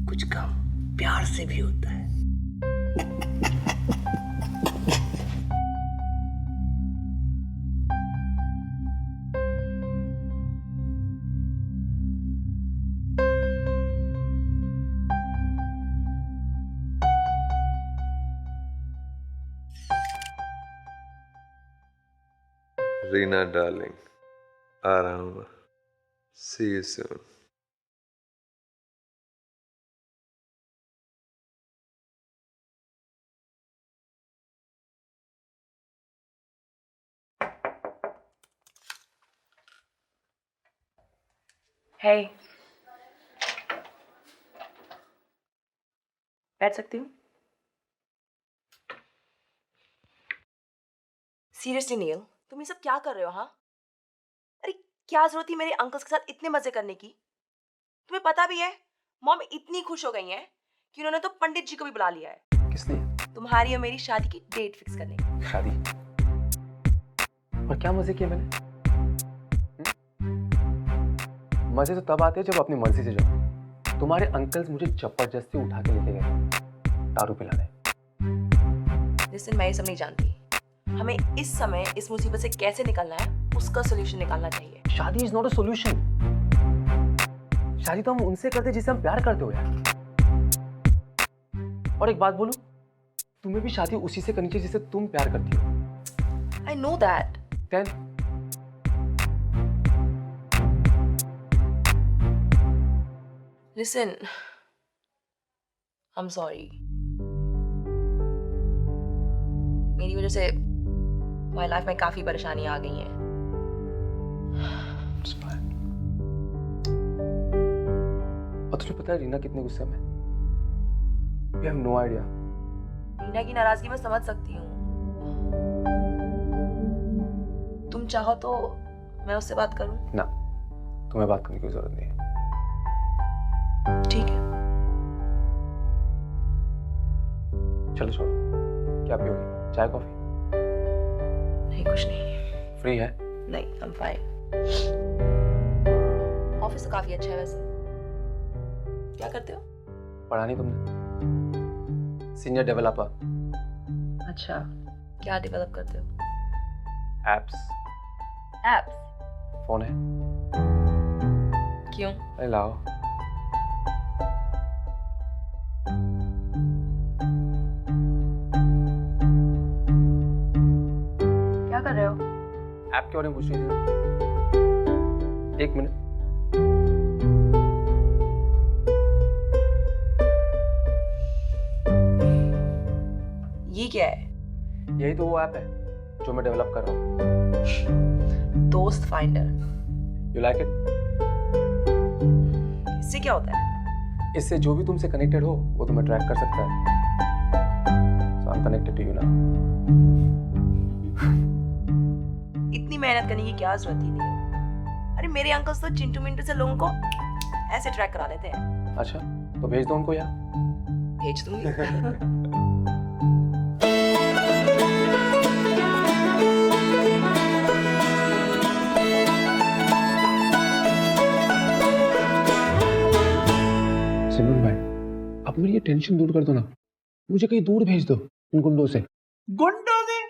कुछ काम प्यार से भी होता है। रीना डार्लिंग, आ रहा हूँ मैं। See you soon. Hey. बैठ सकती हूँ? सीरियसली नील, तुम ये सब क्या कर रहे हो? हाँ, अरे क्या जरूरत थी मेरे अंकल्स के साथ इतने मजे करने की? तुम्हें पता भी है मॉम इतनी खुश हो गई हैं कि उन्होंने तो पंडित जी को भी बुला लिया है। किसने? तुम्हारी और मेरी शादी की डेट फिक्स करने की। शादी? और क्या मजे किए मैंने? मजे तो तब आते हैं जब अपनी मर्जी से जाओ। तुम्हारे अंकल्स मुझे जबरदस्ती उठा के लेके गए दारू पिलाने। लिसन, मैं ये सब नहीं जानती। हमें इस समय इस मुसीबत से कैसे निकलना है उसका सोल्यूशन निकालना चाहिए। शादी इज नॉट अ सोल्यूशन। शादी तो हम उनसे करते जिससे हम प्यार करते हो यार। और एक बात बोलूं, तुम्हें भी शादी उसी से करनी चाहिए जिससे तुम प्यार करती हो। I know that. Then listen, I'm sorry. मेरी वजह से my life में काफी परेशानी आ गई हैं। और तुझे पता है रीना कितने गुस्से में? We have no idea. Reena की नाराजगी मैं समझ सकती हूँ। तुम चाहो तो मैं उससे बात करूं? ना, तुम्हें बात करने की जरूरत नहीं है। ठीक है। चलो छोड़ो, क्या पियोगी? चाय कॉफी? नहीं, कुछ नहीं। फ्री है? नहीं, I'm fine. ऑफिस तो काफी अच्छा है वैसे। क्या करते हो? पढ़ा नहीं तुमने? Senior developer. अच्छा, क्या डेवलप करते हो? एप्स। एप्स? फोन है? क्यों? अरे लाओ। क्या कर रहे हो? ऐप के बारे में पूछ रही थी। एक मिनट। ये क्या है? यही तो वो ऐप है जो मैं डेवलप कर रहा हूँ। दोस्त फाइंडर। You like it? इससे क्या होता है? इससे जो भी तुमसे कनेक्टेड हो वो तुम्हें ट्रैक कर सकता है। So I'm connected to you now. इतनी मेहनत करने की क्या जरूरत ही नहीं है। अरे मेरे अंकल तो चिंटू मिंटू से लोगों को ऐसे ट्रैक करा लेते हैं। अच्छा, तो भेज दो उनको यहाँ। भेज दूंगी। सिमरन भाई, अब मेरी ये टेंशन दूर कर दो ना। मुझे कहीं दूर भेज दो इन गुंडों से। गुंडों से?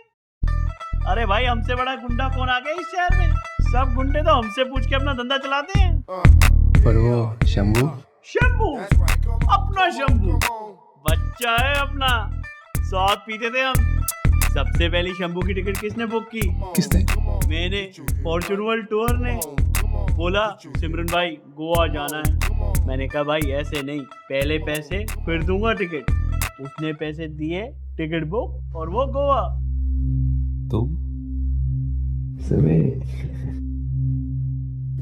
अरे भाई, हमसे बड़ा गुंडा कौन आ गया इस शहर में? सब गुंडे तो हमसे पूछ के अपना धंधा चलाते हैं। पर वो शंभू? शंभू? अपना शंभू बच्चा है अपना। साथ पीते थे हम। सबसे पहली शंभू की टिकट किसने बुक की? किसने? मैंने। फॉर्च्यून वर्ल्ड टूर ने। बोला सिमरन भाई गोवा जाना है। मैंने कहा भाई ऐसे नहीं, पहले पैसे फिर दूंगा टिकट। उसने पैसे दिए, टिकट बुक, और वो गोवा। तुम?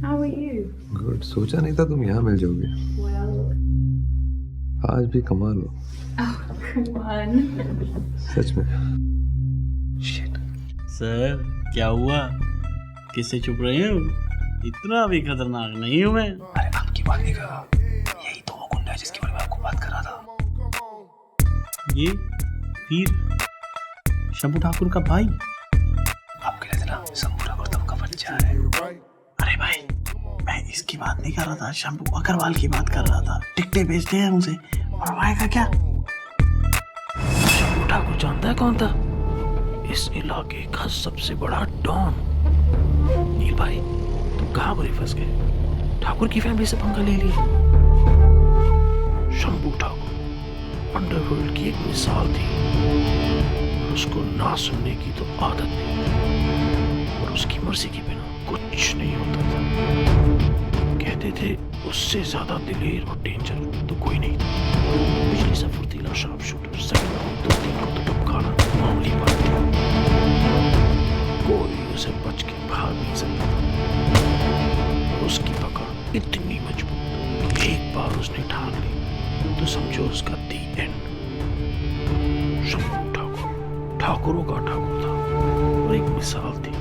How are you? गुड, सोचा नहीं था तुम यहाँ मिल जाओगे। Well. आज भी कमाल हो। Oh, come on. सच में। Shit. सर क्या हुआ? किससे चुप रहे हो? इतना भी खतरनाक नहीं हूँ मैं। अरे आपकी बात नहीं कर रहा। यही तो वो गुंडा है जिसके बारे में आपको बात कर रहा था। ये वीर शंभू ठाकुर का भाई। आपके लिए ना शंभू ठाकुर तब का बच्चा है। अरे भाई, मैं इसकी बात नहीं कर रहा था, शंभू अग्रवाल की बात कर रहा था। टिकटें बेचते हैं उसे, मरवाएगा क्या? शंभू ठाकुर जानता है कौन था? इस इलाके का सबसे बड़ा डॉन। नील भाई, तुम कहाँ बुरे फंस गए? ठाकुर की फैमिली से पंगा ले लिया। शंभू ठाकुर अंडरवर्ल्ड की एक मिसाल थी। उसको ना सुनने की तो आदत थी और उसकी मर्जी के बिना कुछ नहीं होता था। कहते थे उससे ज्यादा दिलेर और डेंजर तो कोई नहीं था। बिजली सा फुर्तीला शार्प शूटर, सेकंड राउंड 2-3 को तो टपकाना मामूली बात थी। कोई उसे बच के भाग नहीं सकता था। उसकी पकड़ इतनी मजबूत कि एक बार उसने ठान ली तो समझो उसका दी एंड। शंभू ठाकुर ठाकुरों का ठाकुर था और एक मिसाल थी।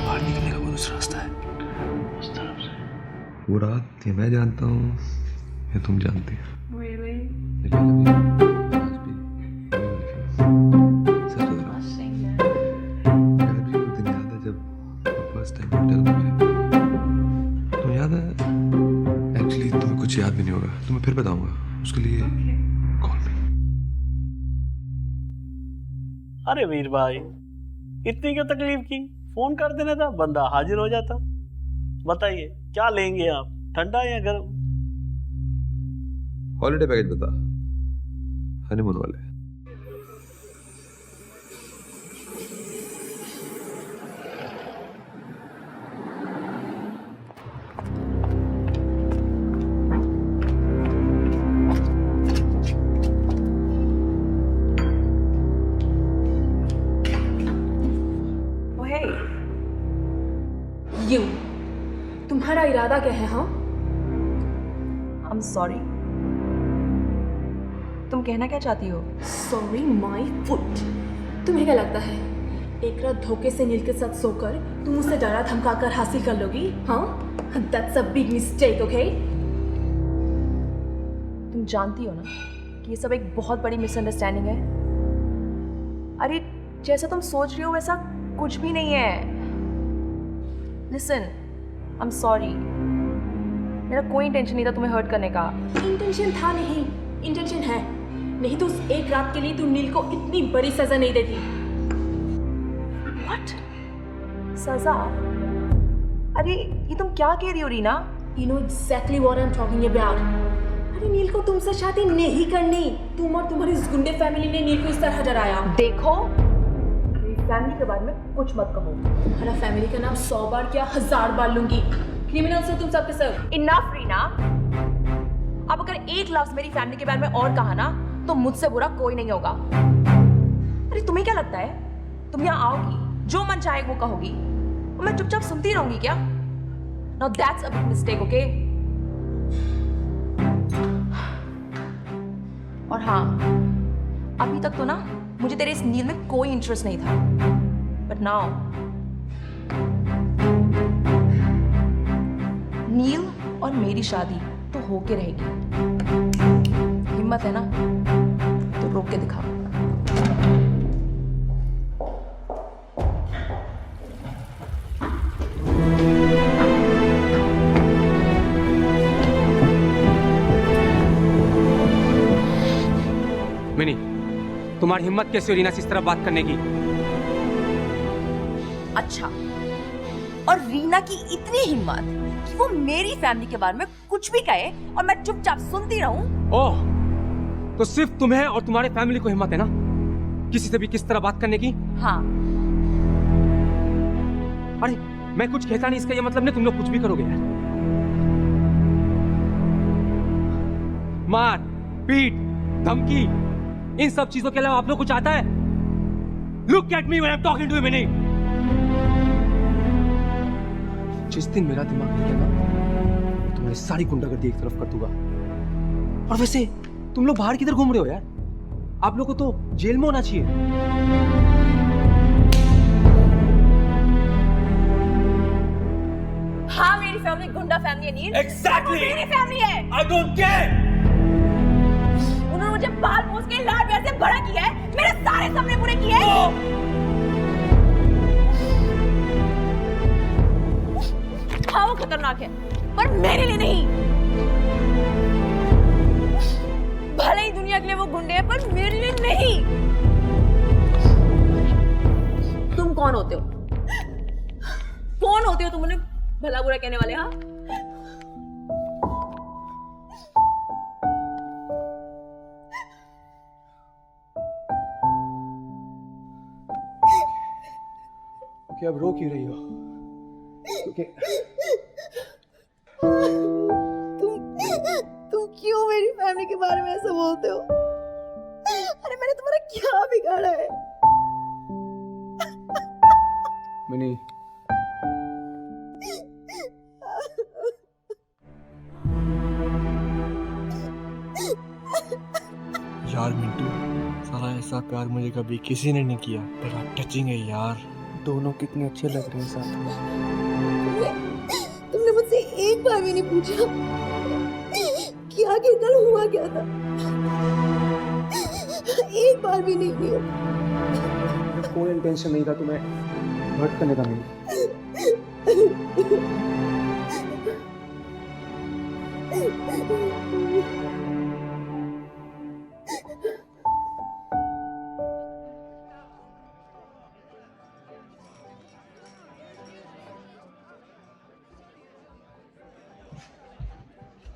बाहर निकलने का कोई रास्ता है उस तरफ से। वो रात ये मैं जानता हूँ या तुम जानती हो? Really? कुछ याद भी नहीं होगा तो मैं फिर बताऊंगा। उसके लिए कॉल मी। अरे वीर भाई, इतनी क्यों तकलीफ की? फोन कर देना था, बंदा हाजिर हो जाता। बताइए क्या लेंगे आप, ठंडा या गर्म? हॉलिडे पैकेज बता, हनीमून वाले। you. तुम्हारा इरादा क्या है? हाँ? I'm sorry. तुम कहना क्या चाहती हो? Sorry my foot. तुम्हें क्या लगता है एक रात धोखे से नील के साथ सोकर तुम उसे डरा धमकाकर हासिल कर लोगी? हाँ? That's a big mistake, okay? तुम जानती हो ना कि ये सब एक बहुत बड़ी मिसअंडरस्टैंडिंग है। अरे जैसा तुम सोच रही हो वैसा कुछ भी नहीं है। Listen, I'm sorry. मेरा कोई इंटेंशन नहीं था तुम्हें हर्ट करने का। इंटेंशन था नहीं, इंटेंशन है। नहीं तो उस एक रात के लिए तू नील को इतनी बड़ी सजा नहीं देती। What? सजा? अरे ये तुम क्या कह रही हो Reena? You know exactly what I'm talking about. अरे नील को तुमसे शादी नहीं करनी। तुम और तुम्हारी इस गुंडे फैमिली ने नील को इस तरह डराया। देखो, मेरी फैमिली के बारे में कुछ मत कहो। तुम्हारा फैमिली का नाम 100 बार क्या 1000 बार लूंगी। क्रिमिनल से तुम सबके सब। Enough रीना। अब अगर एक लफ्ज मेरी फैमिली के बारे में और कहा ना तो मुझसे बुरा कोई नहीं होगा। अरे तुम्हें क्या लगता है तुम यहाँ आओगी, जो मन चाहे वो कहोगी और मैं चुपचाप सुनती रहूंगी क्या? Now that's a big mistake, okay? और हाँ, अभी तक तो ना मुझे तेरे इस नील में कोई इंटरेस्ट नहीं था, बट नाउ नील और मेरी शादी तो होके रहेगी। हिम्मत है ना तो रोक के दिखाओ। मिनी, तुम्हारी हिम्मत कैसे हुई रीना से इस तरह बात करने की? अच्छा, और रीना की इतनी हिम्मत कि वो मेरी फैमिली के बारे में कुछ भी कहे और मैं चुपचाप सुनती रहूं? ओह, तो सिर्फ तुम्हें और तुम्हारे फैमिली को हिम्मत है ना किसी से भी किस तरह बात करने की? हाँ। अरे मैं कुछ कहता नहीं, इसका ये मतलब नहीं तुम लोग कुछ भी करोगे यार। मार, पीट, धमकी, इन सब चीजों के अलावा आप लोग कुछ आता है? Look at me when I'm talking to you, Minnie. जिस दिन मेरा दिमाग हिल गया ना, तुम्हारी सारी गुंडागर्दी एक तरफ कर दूंगा। और वैसे तुम लोग बाहर किधर घूम रहे हो यार? आप लोग को तो जेल में होना चाहिए। हाँ, मेरी फैमिली गुंडा फैमिली है नील। Exactly. मेरी फैमिली है। I don't care. उन्होंने मुझे बाल पोंछ के लाड प्यार से बड़ा किया है, मेरे सारे सपने पूरे किए हैं। हाँ, वो खतरनाक है, पर मेरे लिए नहीं। भले ही दुनिया के लिए वो गुंडे हैं, पर मेरे लिए नहीं। तुम कौन होते हो? कौन होते हो तुम उन्हें भला बुरा कहने वाले? हाँ, क्या अब रो क्यों रही हो? तुम क्यों मेरी फैमिली के बारे में ऐसा बोलते हो? अरे मैंने तुम्हारा क्या बिगाड़ा है? मिनी, यार मिंटू, साला ऐसा प्यार मुझे कभी किसी ने नहीं किया। बड़ा टचिंग है यार। दोनों कितने अच्छे लग रहे हैं साथ में। तुमने मुझसे एक बार भी नहीं पूछा कि आखिर कल हुआ क्या था? एक बार भी नहीं दिया। कोई इंटेंशन नहीं था तुम्हें हर्ट करने का। मिनी,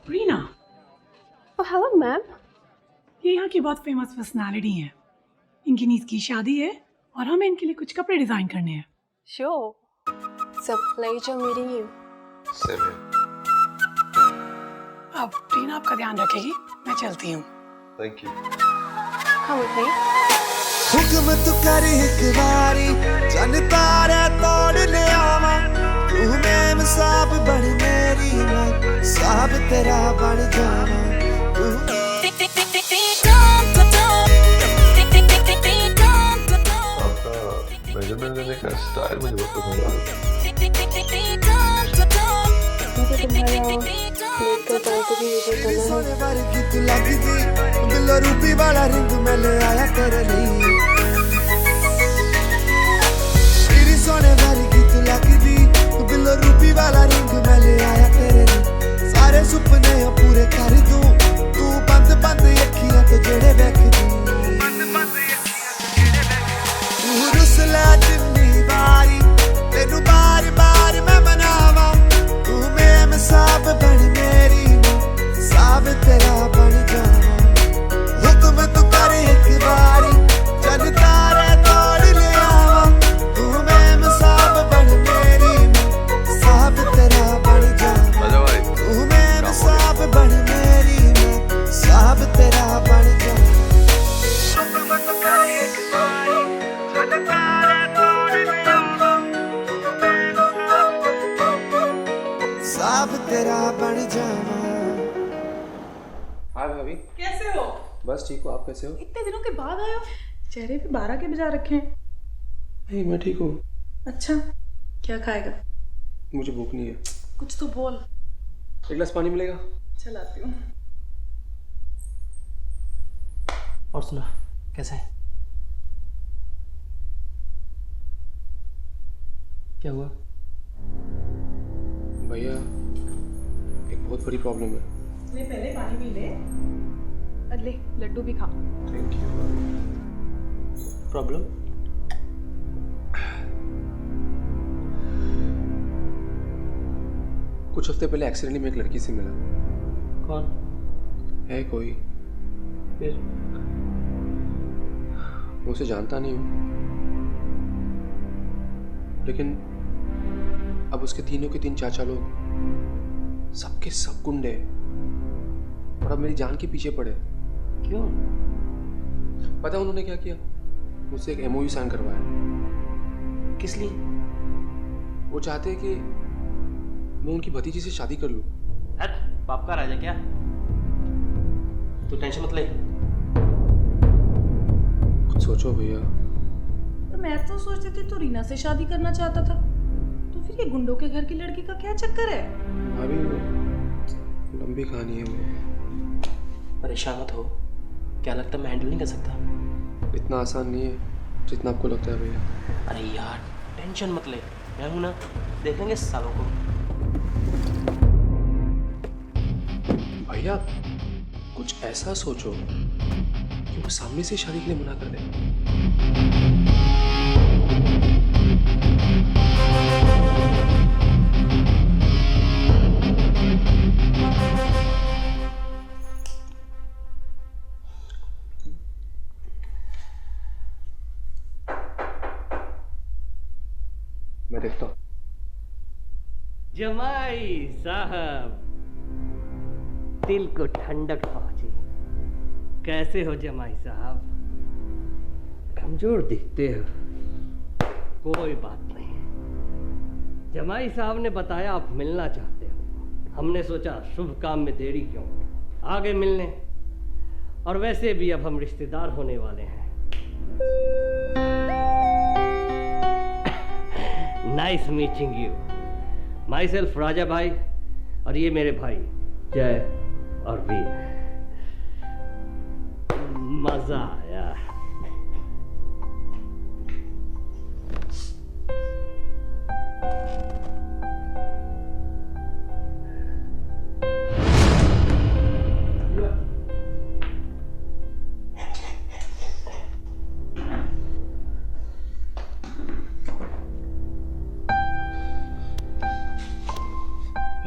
रीना। Hello ma'am. ये यहाँ की बहुत फेमस पर्सनालिटी हैं। इनकी नीस की शादी है और हमें इनके लिए कुछ कपड़े डिजाइन करने हैं। Sure. It's a pleasure meeting you. अब रीना आपका ध्यान रखेगी, मैं चलती हूँ। Thank you. Come with me. हुक्म तू कर एक बारी, चन तारे तोड़ ले आवा, तू मेरे साहब बन मेरी मैं साहब तेरा बन जावा मेजरमेंट देने का स्टाइल मुझे बहुत पसंद आता है। सोने वाली की तू लगदी दिल रूपी वाला रिंग मैं ले आया तेरे लिए तेरी सोने वाली की तू लगदी दिल रूपी वाला रिंग मैं ले आया तेरे लिए सारे सुपने पूरे कर दूं तू बंद बंद अखियां तो जेड़े वेखदी तू रुसला जिन्नी बारी तेनू बार बार मैं मनावा तू मैं साहब बन मेरी साहब तेरा बन जावा हुक्म तू कर एक बारी चल तारे तोड़ ले आवा तू मैं साहब बन मेरी साहब तेरा बन जावा तू मैं साहब बन मेरी साहब तेरा बन जावा हुक्म तू कर एक बारी चल तारे तोड़ ले आवा साहब तेरा बन जावा। हाय भाभी, कैसे हो? बस ठीक हो, आप कैसे हो? इतने दिनों के बाद आए हो, चेहरे पे 12 के बजा रखे हैं। नहीं, मैं ठीक हूँ। अच्छा, क्या खाएगा? मुझे भूख नहीं है। कुछ तो बोल। एक गिलास पानी मिलेगा? चलाती हूँ। और सुना, कैसा है? क्या हुआ? भैया, एक बहुत बड़ी प्रॉब्लम है। ले पहले पानी भी ले और ले लड्डू भी खा। Thank you. प्रॉब्लम? कुछ हफ्ते पहले एक्सीडेंट में एक लड़की से मिला। कौन है? कोई। फिर? मैं उसे जानता नहीं हूँ, लेकिन अब उसके तीनों के तीन चाचा लोग सबके सब गुंडे और अब मेरी जान के पीछे पड़े। क्यों? पता है उन्होंने क्या किया? मुझसे एक MOU साइन करवाया। किस लिए? वो चाहते हैं कि मैं उनकी भतीजी से शादी कर लूं। हट, बाप का राजा क्या? तू टेंशन मत ले। कुछ सोचो भैया। तो मैं तो सोचती थी तू रीना से शादी करना चाहता था, तो फिर ये गुंडों के घर की लड़की का क्या चक्कर है? अभी लंबी कहानी है। वो परेशान मत हो, क्या लगता है मैं हैंडल नहीं कर सकता? इतना आसान नहीं है जितना आपको लगता है भैया। अरे यार टेंशन मत ले, मैं हूं ना, देखेंगे सालों को। भैया कुछ ऐसा सोचो कि वो सामने से शादी के लिए मना कर दे। मैं देखता हूँ। जमाई साहब, दिल को ठंडक पहुंची। कैसे हो जमाई साहब? कमजोर दिखते हो। कोई बात नहीं, जमाई साहब ने बताया आप मिलना चाहते हो। हमने सोचा शुभ काम में देरी क्यों, आगे मिलने। और वैसे भी अब हम रिश्तेदार होने वाले हैं। Nice meeting you. Myself Raja भाई, और ये मेरे भाई जय और वीर। मजा आया।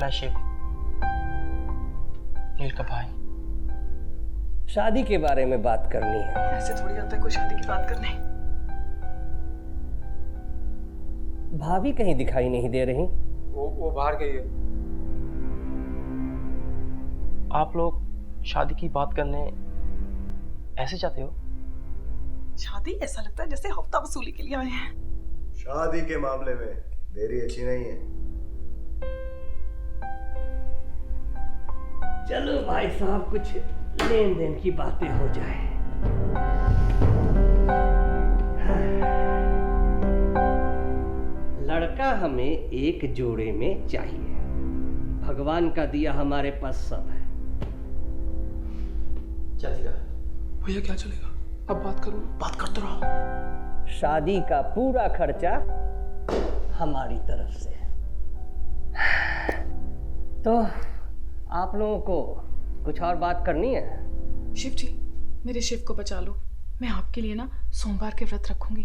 मैं शिव, नील का भाई। शादी के बारे में बात करनी है। ऐसे थोड़ी होता है कोई शादी की बात करने। भाभी कहीं दिखाई नहीं दे रही। वो बाहर गई है। आप लोग शादी की बात करने ऐसे चाहते हो? शादी ऐसा लगता है जैसे हफ्ता वसूली के लिए आए हैं। शादी के मामले में देरी अच्छी नहीं है। चलो भाई साहब कुछ लेन देन की बातें हो जाए। लड़का हमें एक जोड़े में चाहिए। भगवान का दिया हमारे पास सब है। चलेगा भैया, क्या चलेगा? अब बात करते रहो। शादी का पूरा खर्चा हमारी तरफ से। तो आप लोगों को कुछ और बात करनी है? शिव जी, मेरे शिव को बचा लो। मैं आपके लिए ना सोमवार के व्रत रखूंगी।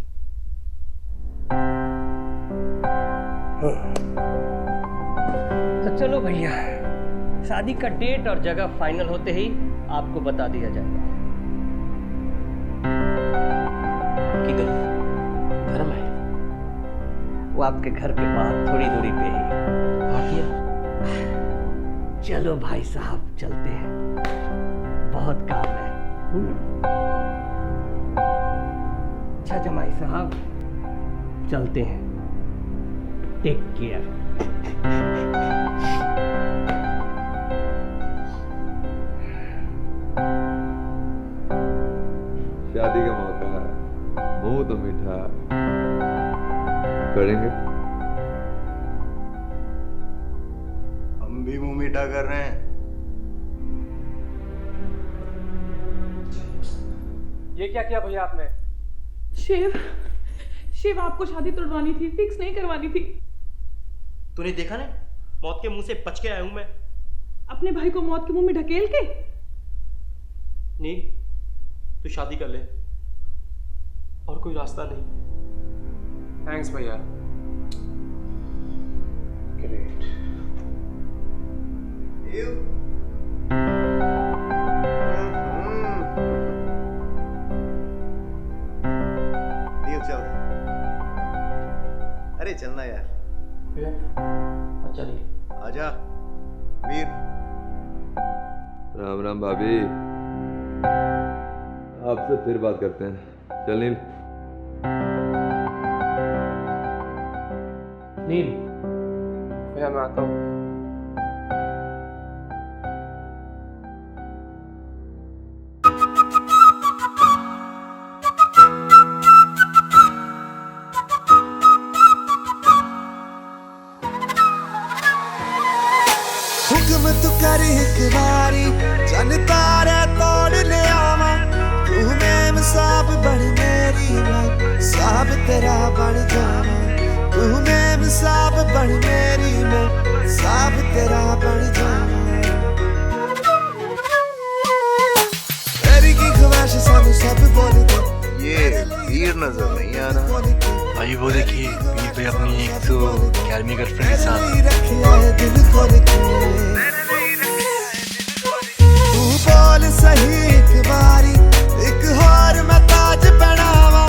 तो चलो भैया, शादी का डेट और जगह फाइनल होते ही आपको बता दिया जाएगा। आपकी गली घर में? वो आपके घर के बाहर थोड़ी दूरी पे ही। चलो भाई साहब चलते हैं, बहुत काम है। अच्छा जमाई साहब चलते हैं। Take care. शादी का मौका, मुंह तो मीठा करेंगे। हम भी मुंह मीठा कर रहे हैं। ये क्या किया भैया आपने? शिव आपको शादी तोड़वानी थी, फिक्स नहीं करवानी थी। तूने देखा ना, मौत के मुंह से बच के आया हूं मैं। अपने भाई को मौत के मुंह में ढकेल के। नील, तू शादी कर ले, और कोई रास्ता नहीं। थैंक्स भैया। ग्रेट। चल। अरे चलना यार। चलिए। आजा वीर। राम राम भाभी, आपसे फिर बात करते हैं। चल नील। नील भैया मैं आता हूँ। हुक्म तू कर एक बारी, चन तारे तोड़ ले आवा। तू मैं साब बन मेरी, मैं साब तेरा बन जावा। तू मैं साब बन मेरी, मैं साब तेरा बन जावा। तेरी की ख्वाहिश सानू सब बोल दे। ये वीर नजर नहीं आ रहा भाई। वो देखिए वीर भाई अपनी एक तो 11वीं गर्लफ्रेंड के साथ। तू बोल सही एक बारी, एक हार मैं ताज पहनावा।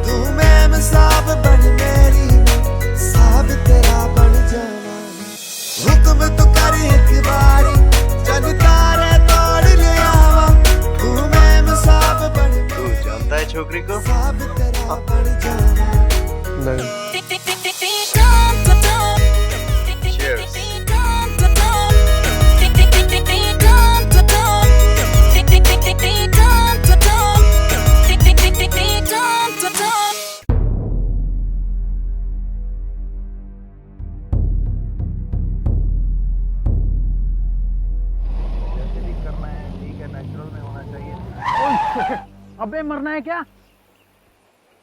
तू मैं साब बन मेरी, मैं साब तेरा बन जावा। हुक्म तू कर एक बारी, चल तारे तोड़ ले आवा। तू मैं साब बन। तू जानता है छोकरी को? साब तेरा बन जावा। नहीं। Cheers. करना है, ठीक है, नेचुरल में होना चाहिए। अबे मरना है क्या?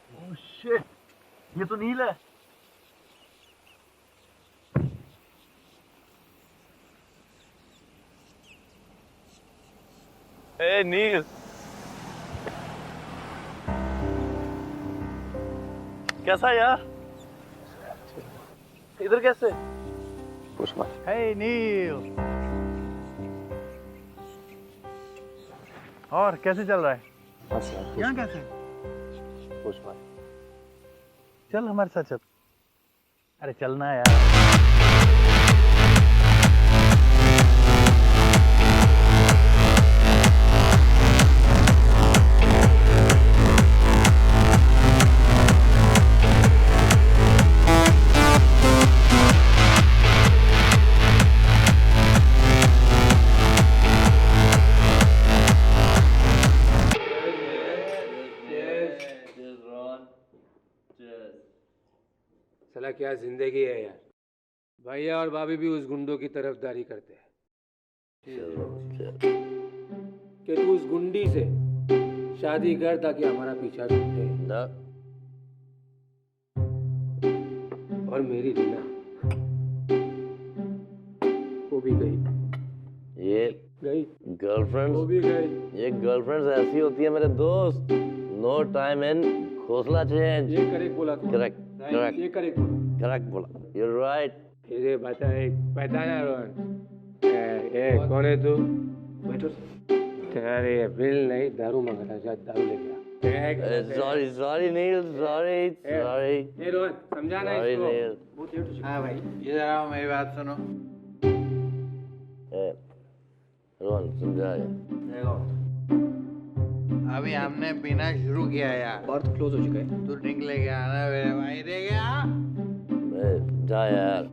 ओह शिट, ये तो नील है। ए नील, कैसा यार? इधर कैसे? हे नील, और कैसे चल रहा है? यहाँ कैसे? चल हमारे साथ चल। अरे चलना है यार। साला क्या जिंदगी है यार। भैया और भाभी भी उस गुंडों की तरफदारी करते हैं कि तू उस गुंडी से शादी कर ताकि हमारा पीछा छूटे। और मेरी रीना वो भी गई। ये गई गर्लफ्रेंड वो भी गई। ये गर्लफ्रेंड्स ऐसी होती है मेरे दोस्त। नो टाइम इन घोसला चेंज। ये करेक्ट बोला तू। करेक्ट करेक्ट ये करेक्ट बोला। करेक्ट बोला। You right. इसे बता ना रोहन। ए कौन है तू? अरे बिल नहीं दारू मंगाता शायद दारू ले गया। सॉरी सॉरी नील सॉरी सॉरी। ये रोहन समझाना इसको। हाँ भाई इधर आओ मेरी बात सुनो। रोहन समझा। देखो अभी हमने पीना शुरू किया यार। बार तो क्लोज हो चुका है। तू ड्रिंक लेके आना मेरे भाई। दे गया जा यार।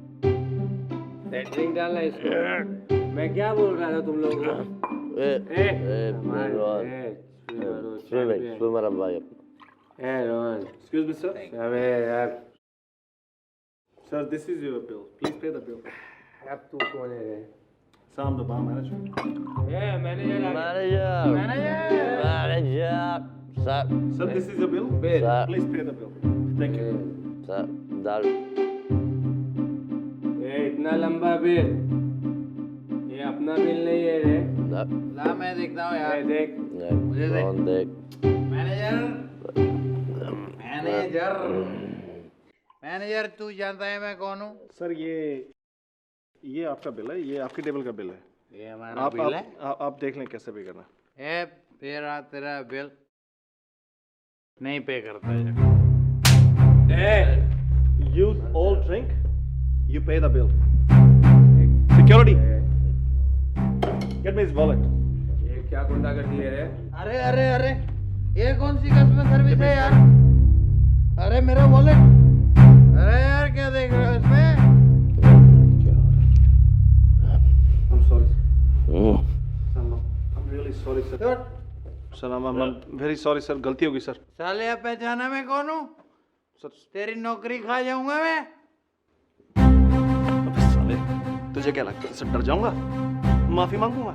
ड्रिंक डालना इसको। मैं क्या बोल रहा था तुम लोगों को? मेरा भाई रोहन Excuse me, sir. अबे यार Sir, this is your bill. Please pay the bill. अब तू कौन है रे? Sir, I'm the bar manager. Manager manager sir. Sir, this is your bill. Sir. Please pay the bill. Thank you. Sir दारू। ये इतना लंबा बिल ये अपना बिल नहीं है रे। ला मैं देखता हूँ यार। देख मुझे देख। मैनेजर मैनेजर मैनेजर तू जानता है मैं कौन हूँ? सर ये आपका बिल है। ये आपकी टेबल का बिल है। ये हमारा बिल है। आप देख लें कैसे पे करना। ए तेरा बिल नहीं पे करता है। You all drink. You pay the bill. Security. Get me his wallet. ये क्या गुंडागर्दी है रे? अरे अरे अरे ये कौन सी कस्टमर सर्विस है यार? अरे मेरा वॉलेट। अरे यार क्या देख रहे हो इसमें? I'm sorry. I'm really sorry, sir. Sir, I'm very sorry, sir. गलती होगी सर। साले अब पहचाना मैं कौन हूँ? तेरी नौकरी खा जाऊंगा मैं। अबे साले तुझे क्या लगता है सर डर जाऊंगा? माफी मांगूंगा?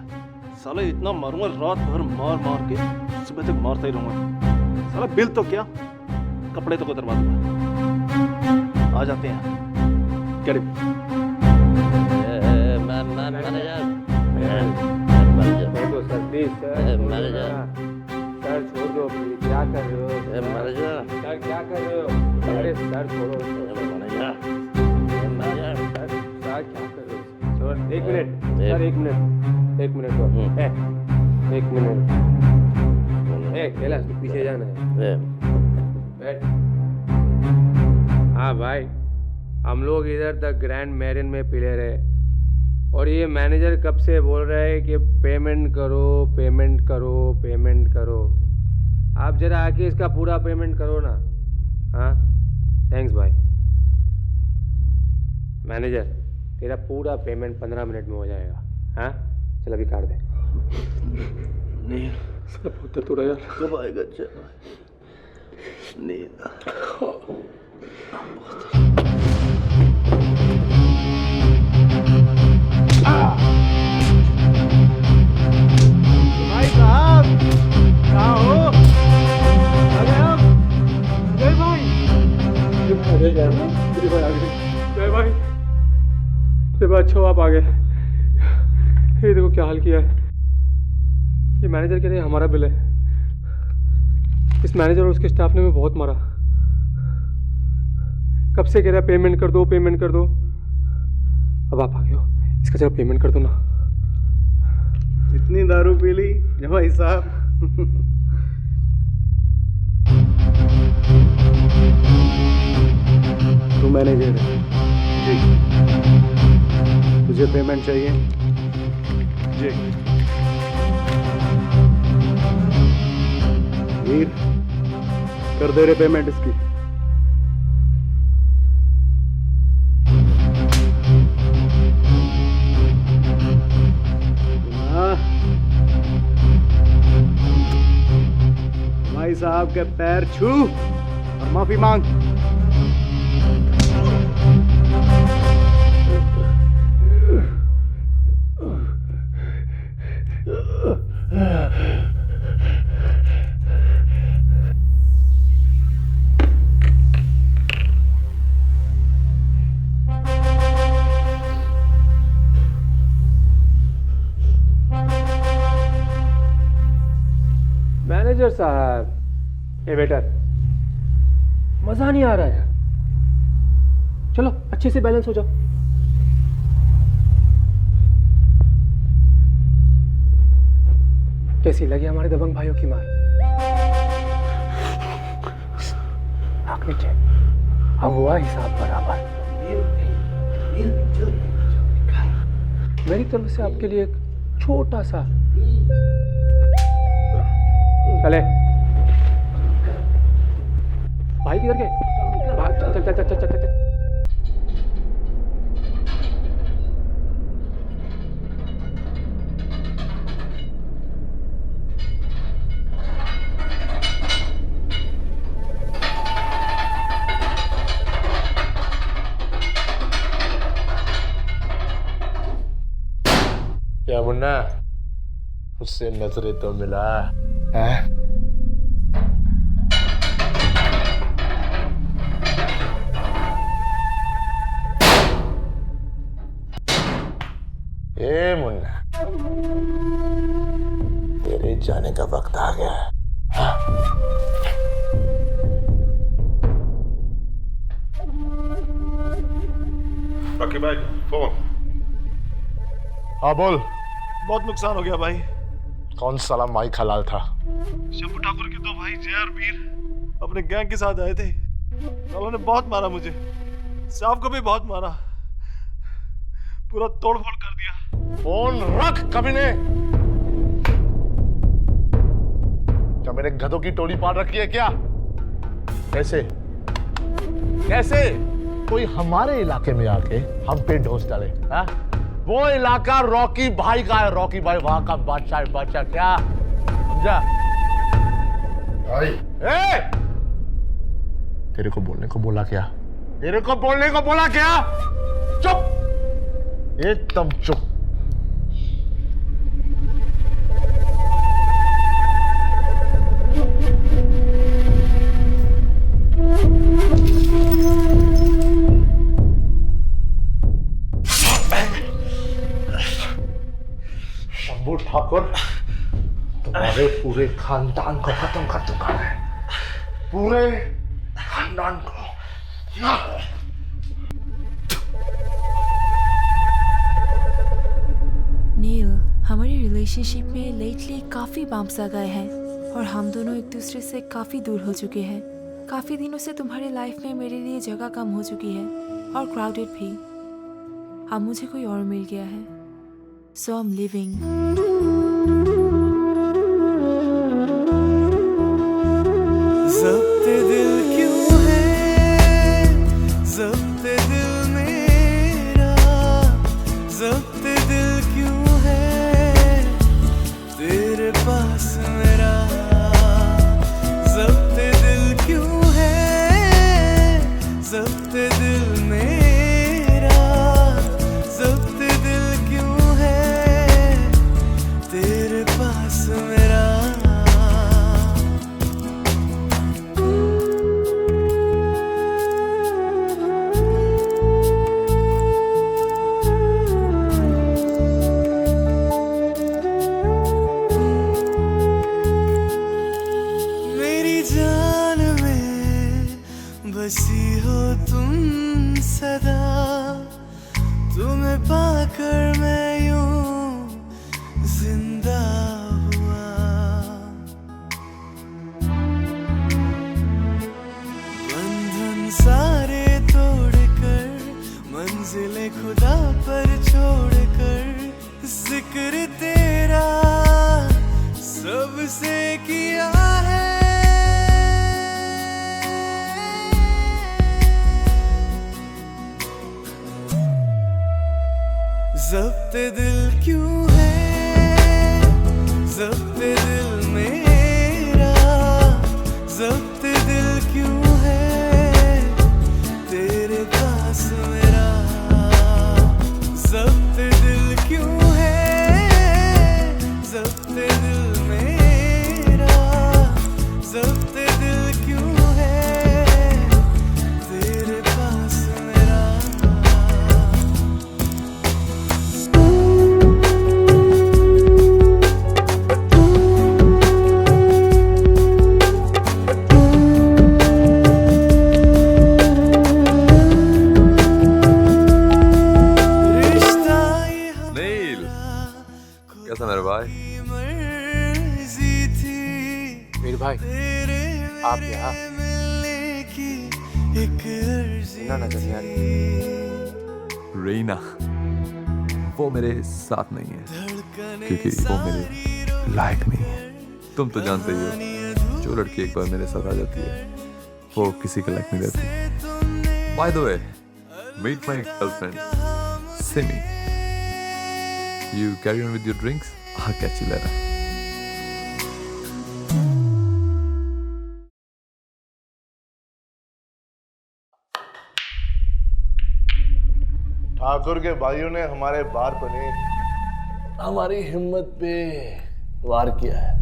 साले इतना मारूंगा रात भर मार मार के सुबह तक मारता ही रहूंगा। साला बिल तो क्या कपड़े तो उतरवा दूंगा। आ जाते हैं। Get him. सर छोड़ दो प्लीज। क्या कर रहे हो सर? क्या कर रहे हो? अरे सर छोड़ो। सर क्या कर रहे हो? सर एक मिनट सर एक मिनट एक मिनट। कैलाश तू पीछे जाना है। बैठ। हाँ भाई हम लोग इधर तक ग्रैंड मैरिन में पिले रहे और ये मैनेजर कब से बोल रहा है कि पेमेंट करो पेमेंट करो पेमेंट करो। आप जरा आके इसका पूरा पेमेंट करो ना। हाँ थैंक्स भाई। मैनेजर तेरा पूरा पेमेंट 15 मिनट में हो जाएगा। हाँ चल अभी काट दे। नहीं सब होता थोड़ा यार। कब आएगा? नहीं भाई साहब कहाँ हो? अरे आप जय भाई। जय भाई अच्छा आप आ गए। ये देखो क्या हाल किया है। ये मैनेजर कह रहे हैं हमारा बिल है। इस मैनेजर और उसके स्टाफ ने हमें बहुत मारा। कब से कह रहा है पेमेंट कर दो पेमेंट कर दो। अब आप आ गए हो इसका जरा पेमेंट कर दो ना। इतनी दारू पी ली भाई साहब। तू मैनेजर है जी। तुझे पेमेंट चाहिए जी। वीर कर दे रहे पेमेंट इसकी। भाई साहब के पैर छू और माफी मांग। साहब। ए बेटर, मजा नहीं आ रहा है। चलो अच्छे से बैलेंस हो जाओ। कैसी लगी हमारे दबंग भाइयों की मार? आँख नीचे, अब हुआ हिसाब बराबर। मेरी तरफ से आपके लिए एक छोटा सा चले भाई, किधर के? चल चल चल चल चल चल। क्या मुन्ना, उससे नजरे तो मिला है? ए मुन्ना, तेरे जाने का वक्त आ गया है। रॉकी भाई फोन। हाँ बोल। बहुत नुकसान हो गया भाई। कौन साला माइक हलाल था? शंभू ठाकुर के दो भाई जय और वीर अपने गैंग के साथ आए थे। उन्होंने बहुत मारा मुझे, साहब को भी बहुत मारा, पूरा तोड़ फोड़ कर दिया। फोन रख कमीने। क्या मेरे गधों की टोली पाल रखी है क्या? कैसे कैसे कोई हमारे इलाके में आके हम पे ढोस डाले? हाँ? वो इलाका रॉकी भाई का है, रॉकी भाई वहां का बादशाह है, बादशाह। क्या समझा? ए! तेरे को बोलने को बोला क्या? तेरे को बोलने को बोला क्या? चुप, एकदम चुप। शंभू ठाकुर तुम्हारे पूरे खानदान को खत्म कर चुका है, पूरे खानदान को। नील, हमारी रिलेशनशिप में लेटली काफ़ी बम्प्स आ गए हैं और हम दोनों एक दूसरे से काफ़ी दूर हो चुके हैं। काफ़ी दिनों से तुम्हारी लाइफ में मेरे लिए जगह कम हो चुकी है और क्राउडेड भी। अब मुझे कोई और मिल गया है, सो आई एम लिविंग। ज़ब्ते दिल क्यों है, ज़ब्ते दिल मेरा, ज़ब्ते दिल क्यों है तेरे पास मेरा, ज़ब्ते दिल क्यों है, ज़ब्ते दिल मेरा, ज़ब्ते दिल क्यों है तेरे पास मेरा। मेरी जान में बसी हो तुम सदा, तुम्हें पाकर मैं यूं जिंदा हुआ। बंधन सारे तोड़कर, मंजिलें खुदा पर छोड़कर, जिक्र तेरा सबसे किया है। ज़ब्ते दिल क्यों है, ज़ब्ते दिल मेरा, ज़ब्ते दिल क्यों है तेरे पास मेरा, ज़ब्ते दिल क्यों है, ज़ब्ते दिल मेरा, ज़ब्ते दिल क्यों है तेरे पास मेरा। भाई आप यहाँ रीना नजर नहीं आ रही। रीना वो मेरे साथ नहीं है क्योंकि वो मेरे लायक नहीं है। तुम तो जानते ही हो जो लड़की एक बार मेरे साथ आ जाती है वो किसी के लायक नहीं रहती। By the way, meet my girlfriend Simi. You carry on with your drinks. I'll catch you later. Thakur के भाइयों ने हमारे बार बने हमारी हिम्मत पे वार किया है।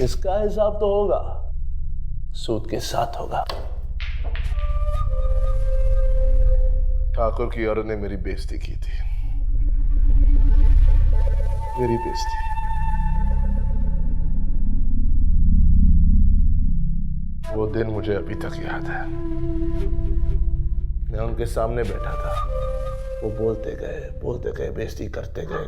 इसका हिसाब तो होगा, सूद के साथ होगा। ठाकुर की औरत ने मेरी बेइज्जती की थी, मेरी बेइज्जती। वो दिन मुझे अभी तक याद है। मैं उनके सामने बैठा था, वो बोलते गए, बेइज्जती करते गए।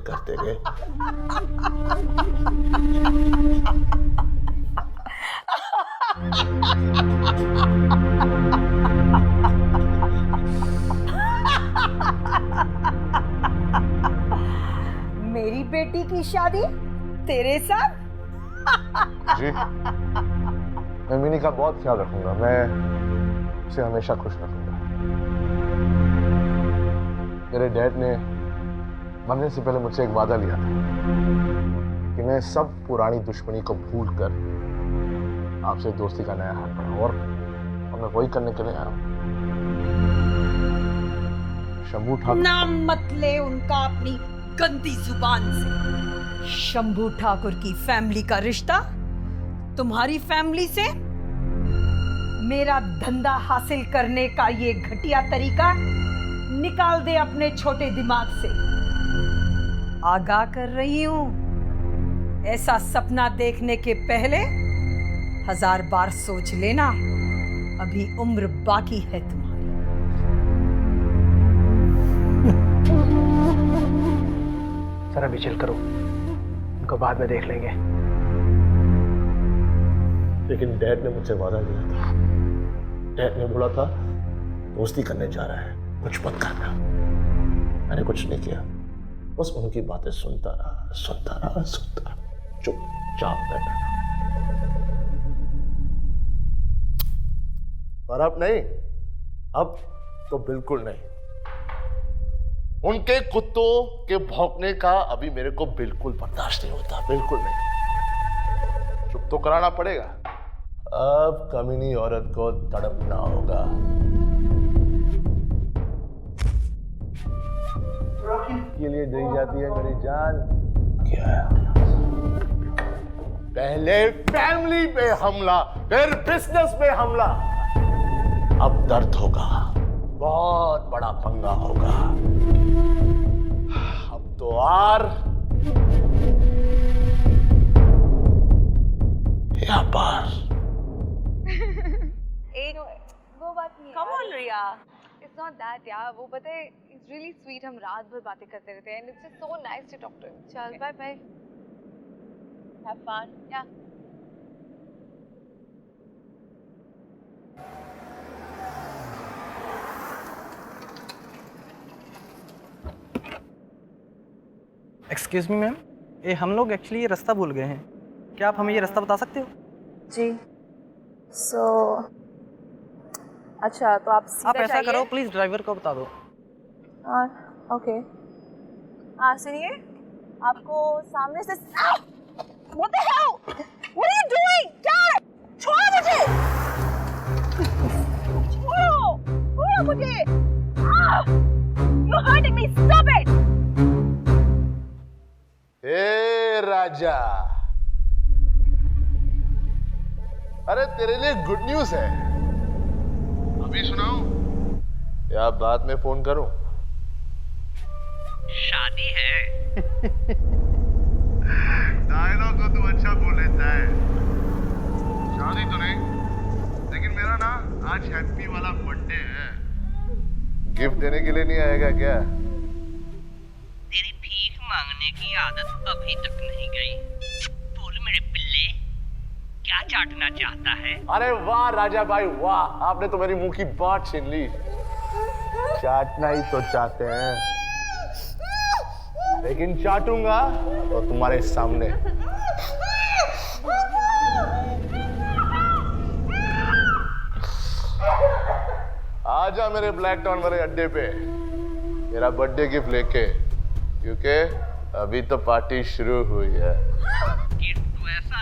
मेरी बेटी की शादी तेरे साथ? जी, मैं मिनी का बहुत ख्याल रखूंगा। मैं उसे हमेशा खुश रखूंगा। मेरे डैड ने मरने से पहले मुझसे एक वादा लिया था कि मैं सब पुरानी दुश्मनी को भूलकर आपसे दोस्ती का नया हाथ बढ़ाऊं, और मैं वही करने के लिए आया हूं। शंभू ठाकुर। नाम मत ले उनका अपनी गंदी जुबान से। शंभू ठाकुर की फैमिली का रिश्ता तुम्हारी फैमिली से? मेरा धंधा हासिल करने का ये घटिया तरीका निकाल दे अपने छोटे दिमाग से। आगाह कर रही हूं, ऐसा सपना देखने के पहले 1000 बार सोच लेना। अभी उम्र बाकी है तुम्हारी। जरा भी चिल करो, उनको बाद में देख लेंगे। लेकिन डैड ने मुझसे वादा लिया था। डैड ने बोला था दोस्ती करने जा रहा है, कुछ मत करना। मैंने कुछ नहीं किया, बस उनकी बातें सुनता रहा। चुपचाप बैठा रहा। पर अब नहीं, अब तो बिल्कुल नहीं। उनके कुत्तों के भौंकने का अभी मेरे को बिल्कुल बर्दाश्त नहीं होता, बिल्कुल नहीं। चुप तो कराना पड़ेगा। अब कमीनी औरत को तड़पना होगा। के लिए दी जाती है मेरी जान। क्या पहले फैमिली पे हमला, फिर बिजनेस पे हमला। अब दर्द होगा, बहुत बड़ा पंगा होगा। अब तो या पार। एक वो बात नहीं। Come on, Riya. It's not that, यार। वो पता है, it's really sweet। हम रात भर बातें करते रहते हैं, and it's just so nice to talk to him. चल, bye bye. Have fun. Yeah. Excuse me ma'am, ये हम लोग एक्चुअली ये रास्ता भूल गए हैं। क्या आप हमें ये रास्ता बता सकते हो? जी। अच्छा, तो आप सीधा आप ऐसा जाइए। करो, प्लीज ड्राइवर को बता दो। ओके। सुनिए, आपको सामने से What the hell? What are you doing? क्या? छोड़ो मुझे! छोड़ो मुझे! You're hurting me. Stop it! ए राजा, अरे तेरे लिए गुड न्यूज है। अभी सुनाऊं या बाद में फोन करूं? शादी है। डायलॉग को तू अच्छा बोल लेता है। शादी तो नहीं, लेकिन मेरा ना आज हैप्पी वाला बर्थडे है। गिफ्ट देने के लिए नहीं आएगा क्या? तेरी भीख मांगने की आदत अभी तक नहीं गई। बोल मेरे पिल्ले, क्या चाटना चाहता है? अरे वाह राजा भाई वाह, आपने तो मेरी मुंह की बात छीन ली। चाटना ही तो चाहते हैं, लेकिन चाटूंगा तो तुम्हारे सामने। आजा मेरे ब्लैक टाउन वाले अड्डे पे मेरा बर्थडे गिफ्ट लेके, क्योंकि अभी तो पार्टी शुरू हुई है। गिफ्ट तो ऐसा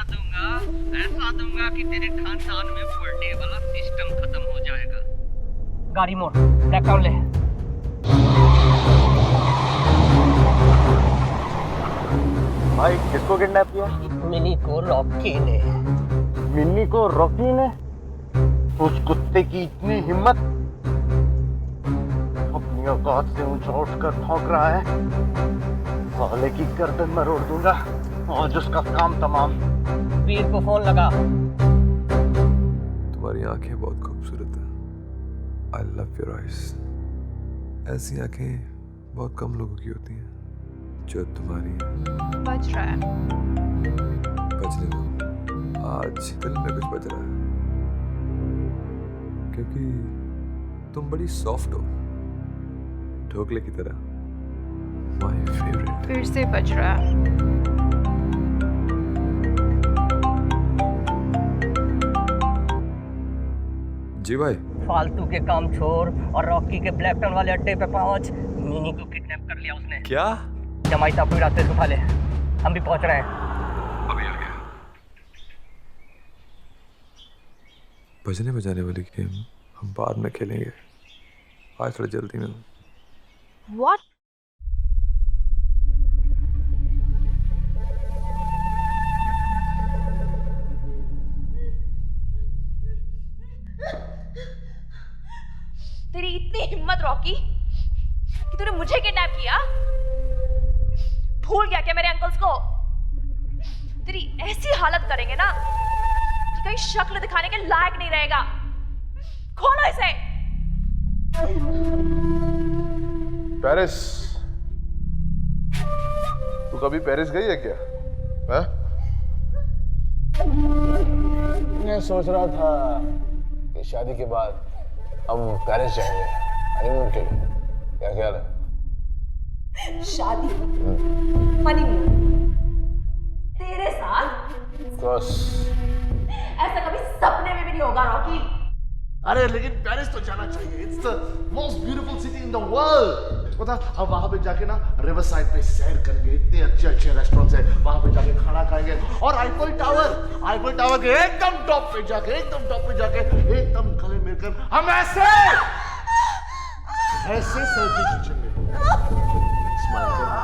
दूंगा कि तेरे खानदान में बर्थडे वाला सिस्टम खत्म हो जाएगा। गाड़ी मोड़, ब्लैक टाउन ले। भाई किसको किडनैप किया? मिनी को रॉकी ने। मिन्नी को रॉकी ने? उस कुत्ते की इतनी हिम्मत, अपनी औकात से ऊंचा उठकर ठोक रहा है। साले की गर्दन में रोड़ दूंगा और जिसका काम तमाम। वीर को फोन लगा। तुम्हारी आंखें बहुत खूबसूरत है। I love your eyes. ऐसी आंखें बहुत कम लोगों की होती हैं जो तुम्हारी बज रहा है। बजने दो, आज दिल में कुछ बज रहा है, क्योंकि तुम बड़ी सॉफ्ट हो, ढोकले की तरह। My favourite. फिर से बज रहा है। जी भाई। फालतू के काम छोड़ और रॉकी के ब्लैक टाउन वाले अड्डे पे पहुंच। मिनी को किडनैप कर लिया उसने। क्या? जमाई साहब को रास्ते से उठा ले, हम भी पहुंच रहे हैं। अभी आ गया। बजने बजाने वाली गेम हम बाद में खेलेंगे, आज थोड़ा जल्दी में। What? तेरी इतनी हिम्मत रॉकी कि तूने मुझे किडनैप किया? भूल गया क्या मेरे अंकल्स को? तेरी ऐसी हालत करेंगे ना कि कहीं शक्ल दिखाने के लायक नहीं रहेगा। खोलो इसे। पेरिस, तू कभी पेरिस गई है क्या? हाँ? मैं सोच रहा था कि शादी के बाद हम पेरिस जाएंगे हनीमून के लिए, क्या ख्याल है? शादी? हनीमून? तेरे साथ? बस। ऐसा कभी सपने में भी नहीं होगा रॉकी। अरे लेकिन पेरिस तो जाना चाहिए। It's the most beautiful city in the world. पता, अब वहां पे जाके ना रिवर साइड पे सैर करेंगे, इतने अच्छे अच्छे रेस्टोरेंट्स हैं, वहां पे जाके खाना खाएंगे और आईफल टावर के एकदम टॉप पे जाके एकदम गले मिलकर हम ऐसे सेल्फी खींचेंगे। स्माइल करना।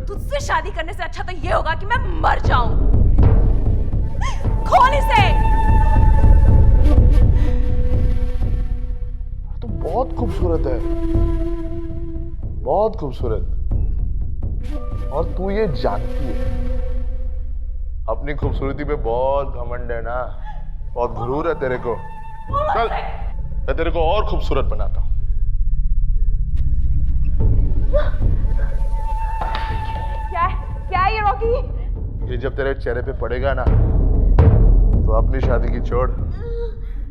तुझसे शादी करने से अच्छा तो ये होगा कि मैं मर जाऊं। खोल इसे। तो बहुत खूबसूरत है, बहुत खूबसूरत, और तू ये जानती है। अपनी खूबसूरती पे बहुत घमंड है ना, बहुत गुरूर है तेरे को। चल मैं तेरे को और खूबसूरत बनाता हूं। क्या ये रॉकी? ये जब तेरे चेहरे पे पड़ेगा ना, तो अपनी शादी की छोड़,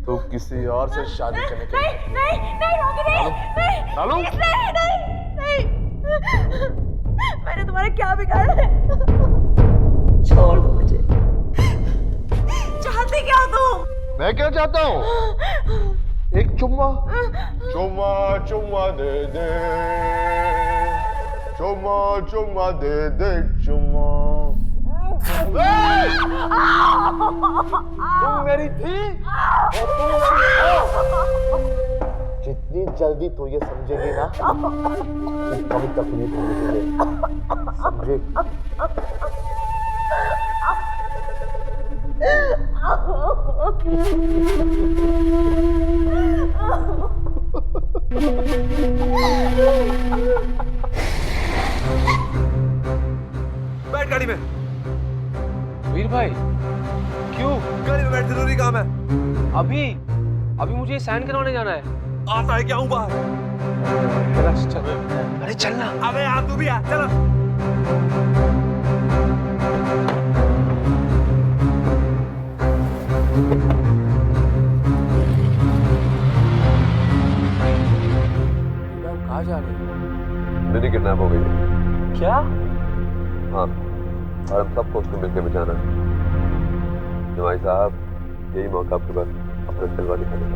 तो किसी और से शादी करने के लिए। नहीं रॉकी, नहीं। मैंने तुम्हारा क्या बिगाड़ा है? छोड़ दो मुझे। चाहते क्या हो तुम? मैं क्या चाहता हूँ? एक चुम्मा दे दे, चुम्मा दे दे, चुम्मा। तुम मेरी थी और तुम मेरी हो। जितनी जल्दी तू ये समझेगी ना, कभी तकलीफ होगी तुझे, समझे? बैठ गाड़ी में। वीर भाई, क्यों? गाड़ी में बैठ, जरूरी काम है। अभी मुझे साइन करवाने जाना है। आता है क्या हूँ बाहर? चल। अरे चलना। अबे आ तू भी आ, चलो। कहाँ जा रहे हो? मिनी किडनैप हो गई है। क्या? हाँ, और हम सबको उसको मिलकर बचाना है। जमाई साहब, यही मौका आपके पास अपना जलवा दिखाने का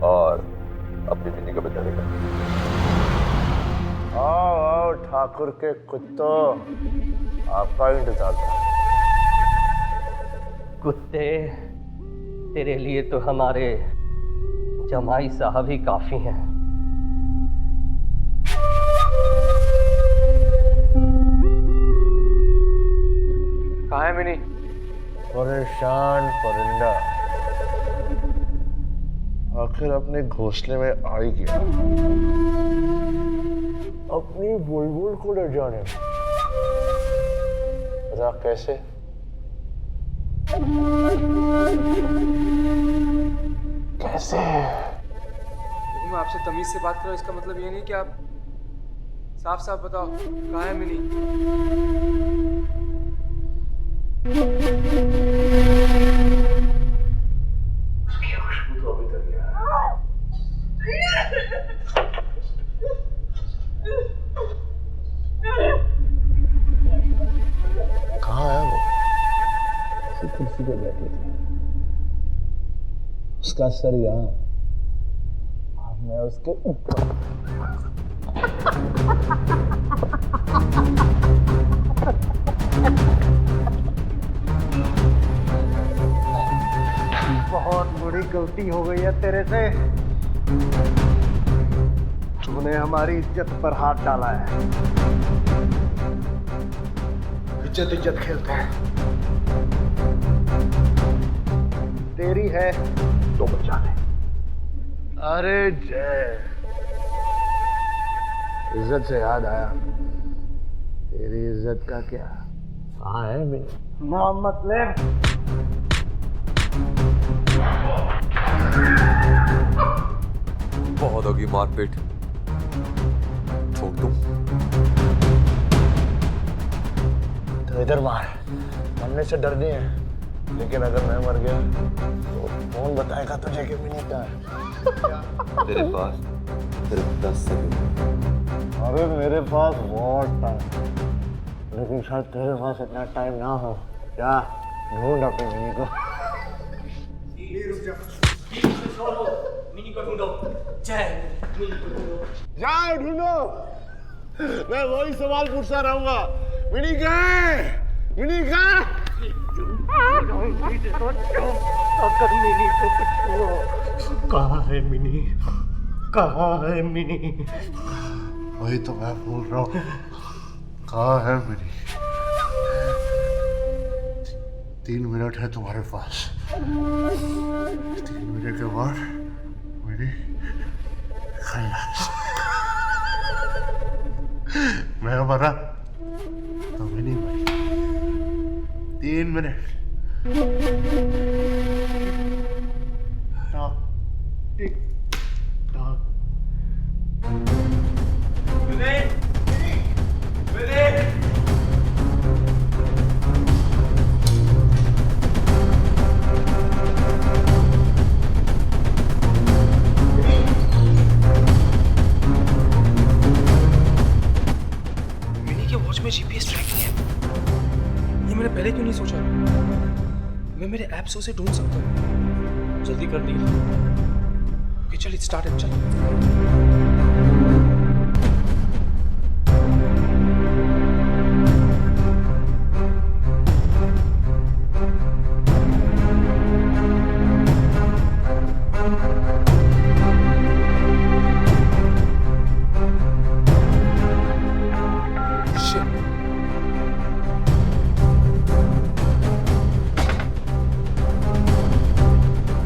और अपनी मिनी को बचाने का। आओ आओ ठाकुर के कुत्तों, आपका इंतजार था। कुत्ते, तेरे लिए तो हमारे जमाई साहब ही काफी हैं। कहाँ है मिनी? परेशान परिंदा, आखिर अपने घोंसले में आ ही गया। अपनी बुलबुल को ले जाने पता कैसे? कैसे? लेकिन मैं आपसे तमीज से बात कर रहा हूँ, इसका मतलब ये नहीं कि आप साफ साफ बताओ कहाँ है मिनी? खुशबू तो अभी तक है। कहाँ है वो? उसी कुर्सी पे बैठी थी, उसका सर यहाँ, मैं उसके ऊपर। बहुत बड़ी गलती हो गई है तेरे से। तूने हमारी इज्जत पर हाथ डाला है। इज्जत इज्जत खेलते हैं। तेरी है तो बचा ले। अरे जय, इज्जत से याद आया, तेरी इज्जत का क्या? कहाँ है मेरी मोहम्मद लेब? बहुत होगी मारपीट, ठोक दूं। तो इधर मार, मरने से डर नहीं है, लेकिन अगर मैं मर गया तो कौन बताएगा तुझे कि मिनी का है? तेरे पास सिर्फ 10 सेकंड। अरे मेरे पास बहुत टाइम, लेकिन शायद तेरे पास इतना टाइम ना हो। क्या ढूंढ अपनी मिनी को। मिनी को ढूंढो। जय, मिनी को ढूंढो। जाओ ढूंढो। मैं वही सवाल पूछता रहूंगा, मिनी कहाँ है? मिनी कहाँ? अगर मिनी को कुछ हुआ। कहाँ है मिनी? कहाँ है मिनी? वही तो मैं बोल रहा हूँ, कहाँ है मिनी? 3 मिनट है तुम्हारे पास। 3 मिनट के बाद मिनी खल्लास। मैं मरा तो मिनी मरी। 3 मिनट। Tick tock. में जीपीएस ट्रैकिंग है। ये मैंने पहले क्यों नहीं सोचा? मैं मेरे ऐप से उसे ढूंढ सकता हूँ। जल्दी कर दी। ओके चल, स्टार्ट है, चल।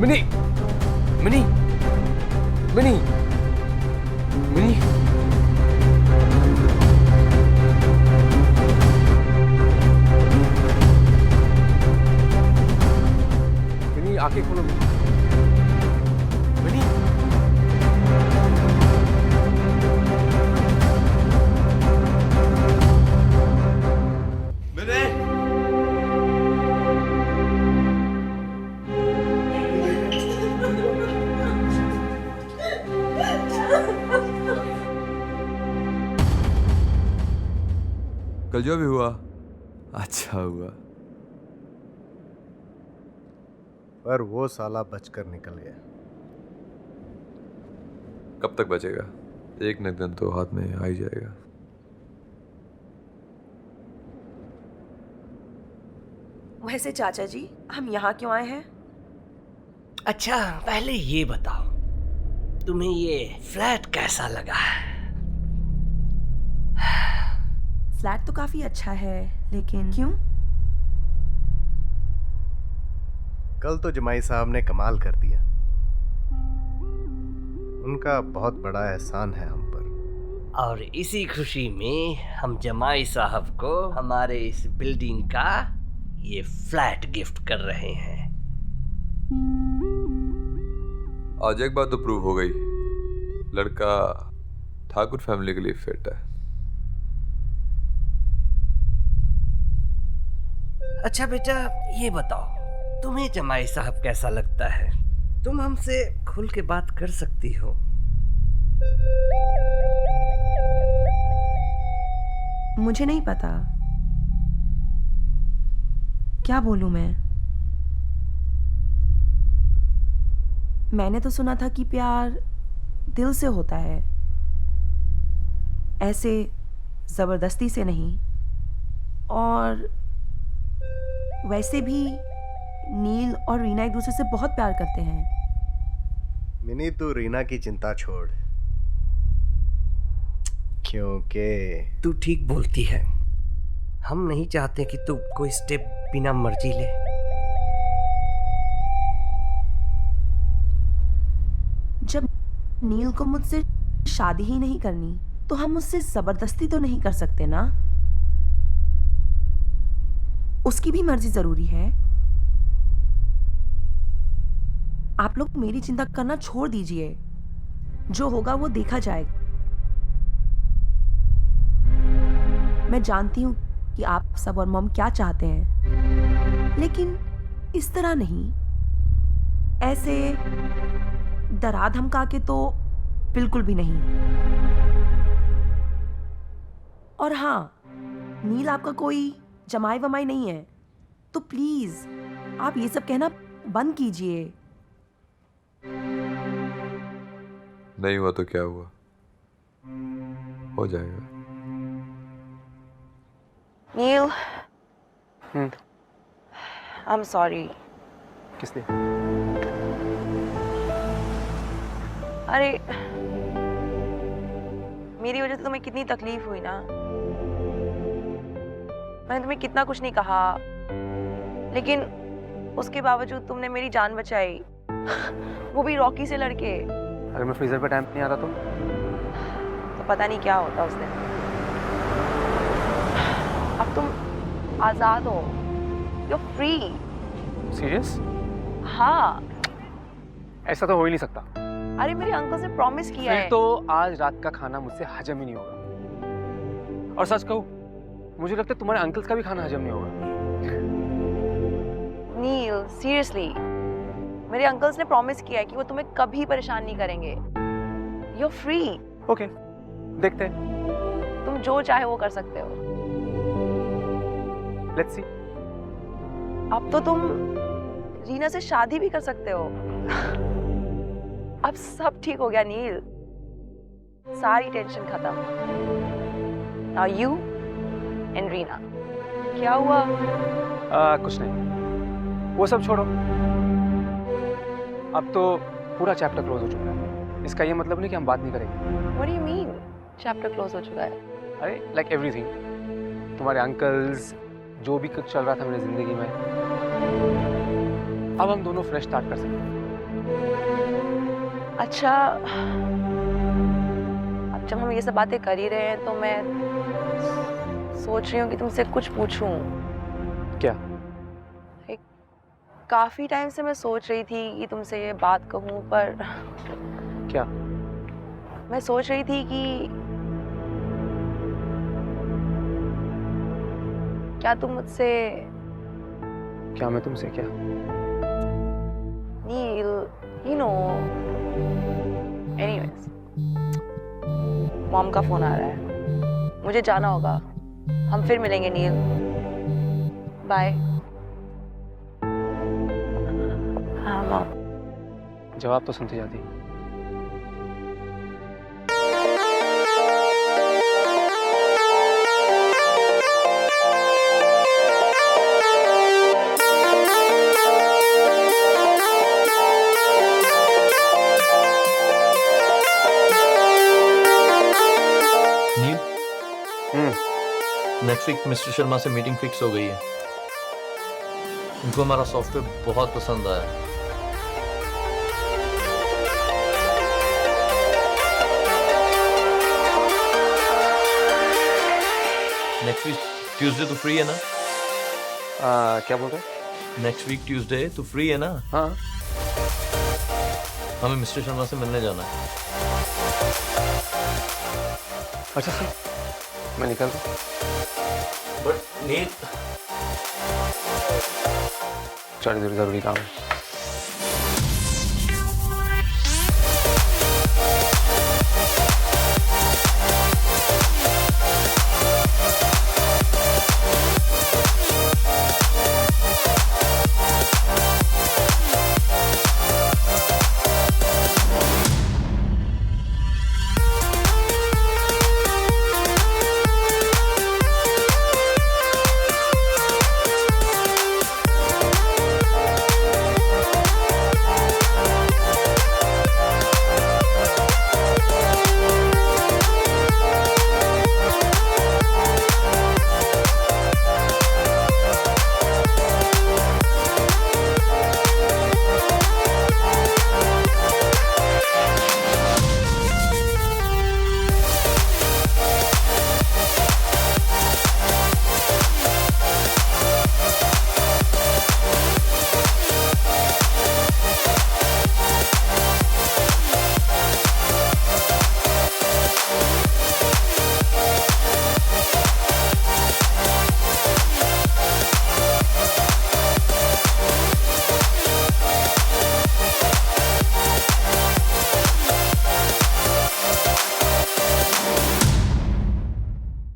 Mini, mini, mini, mini, mini, आंखें खोलो मिनी, मिनी, चलो जो भी हुआ अच्छा हुआ। पर वो साला बचकर निकल गया। कब तक बचेगा? एक न दिन तो हाथ में आ ही जाएगा। वैसे चाचा जी, हम यहाँ क्यों आए हैं? अच्छा, पहले ये बताओ, तुम्हें ये फ्लैट कैसा लगा? फ्लैट तो काफी अच्छा है, लेकिन क्यों? कल तो जमाई साहब ने कमाल कर दिया। उनका बहुत बड़ा एहसान है हम पर। और इसी खुशी में हम जमाई साहब को हमारे इस बिल्डिंग का ये फ्लैट गिफ्ट कर रहे हैं। आज एक बात तो प्रूव हो गई, लड़का ठाकुर फैमिली के लिए फिट है। अच्छा बेटा, ये बताओ, तुम्हें जमाई साहब कैसा लगता है? तुम हमसे खुल के बात कर सकती हो। मुझे नहीं पता, क्या बोलूं मैं? मैंने तो सुना था कि प्यार दिल से होता है, ऐसे जबरदस्ती से नहीं। और वैसे भी नील और रीना एक दूसरे से बहुत प्यार करते हैं। मिनी, तू रीना की चिंता छोड़, क्योंकि तू ठीक बोलती है। हम नहीं चाहते कि तू कोई स्टेप बिना मर्जी ले। जब नील को मुझसे शादी ही नहीं करनी, तो हम उससे जबरदस्ती तो नहीं कर सकते ना। उसकी भी मर्जी जरूरी है। आप लोग मेरी चिंता करना छोड़ दीजिए, जो होगा वो देखा जाएगा। मैं जानती हूं कि आप सब और मॉम क्या चाहते हैं, लेकिन इस तरह नहीं, ऐसे डरा धमका के तो बिल्कुल भी नहीं। और हाँ, नील आपका कोई जमाई वमाई नहीं है, तो प्लीज आप ये सब कहना बंद कीजिए। नहीं हुआ तो क्या हुआ, हो जाएगा। नील, आई एम सॉरी। किस लिए? अरे, मेरी वजह से तुम्हें कितनी तकलीफ हुई ना। मैंने तुम्हें कितना कुछ नहीं कहा, लेकिन उसके बावजूद तुमने मेरी जान बचाई, वो भी रॉकी से लड़के। अगर मैं फ्रीजर पे टाइम नहीं आता तो पता नहीं क्या होता उस दिन। अब तुम आजाद हो, यू आर फ्री। सीरियस? हाँ। ऐसा तो हो ही नहीं सकता। अरे मेरे अंकल से प्रॉमिस किया फिर है। तो आज रात का खाना मुझसे हजम ही नहीं होगा। और सच कहूँ, मुझे लगता है तुम्हारे अंकल्स का भी खाना हजम नहीं होगा। नील, सीरियसली, मेरे अंकल्स ने प्रॉमिस किया है कि वो तुम्हें कभी परेशान नहीं करेंगे। You are free. ओके, देखते हैं। तुम जो चाहे वो कर सकते हो। Let's see. अब तो तुम रीना से शादी भी कर सकते हो। अब सब ठीक हो गया नील, सारी टेंशन खत्म। Now you and Reena. क्या हुआ? कुछ नहीं, वो सब छोड़ो। अब तो पूरा चैप्टर क्लोज हो चुका है। इसका ये मतलब नहीं कि हम बात नहीं करेंगे। What do you mean? Chapter close हो चुका है? अरे लाइक एवरीथिंग, तुम्हारे अंकल्स, जो भी कुछ चल रहा था मेरी जिंदगी में, अब हम दोनों फ्रेश स्टार्ट कर सकते हैं। अच्छा, अब जब हम ये सब बातें कर ही रहे हैं तो मैं सोच रही हूँ कि तुमसे कुछ पूछूं। क्या? काफी टाइम से मैं सोच रही थी कि तुमसे ये बात कहूं, पर क्या? मैं सोच रही थी कि क्या तुम मुझसे, क्या मैं तुमसे क्या? नील, you know, anyways, मॉम का फोन आ रहा है, मुझे जाना होगा। हम फिर मिलेंगे नील। बाय। हाँ मॉम। जवाब तो सुनती जाती। नेक्स्ट वीक मिस्टर शर्मा से मीटिंग फिक्स हो गई है। उनको हमारा सॉफ्टवेयर बहुत पसंद आया। नेक्स्ट वीक ट्यूसडे तो फ्री है ना? क्या बोल रहे? नेक्स्ट वीक ट्यूसडे तो फ्री है ना? हाँ। हमें मिस्टर शर्मा से मिलने जाना है। अच्छा सर, मैं निकलता हूँ। बट नील, चल जरूरी काम है।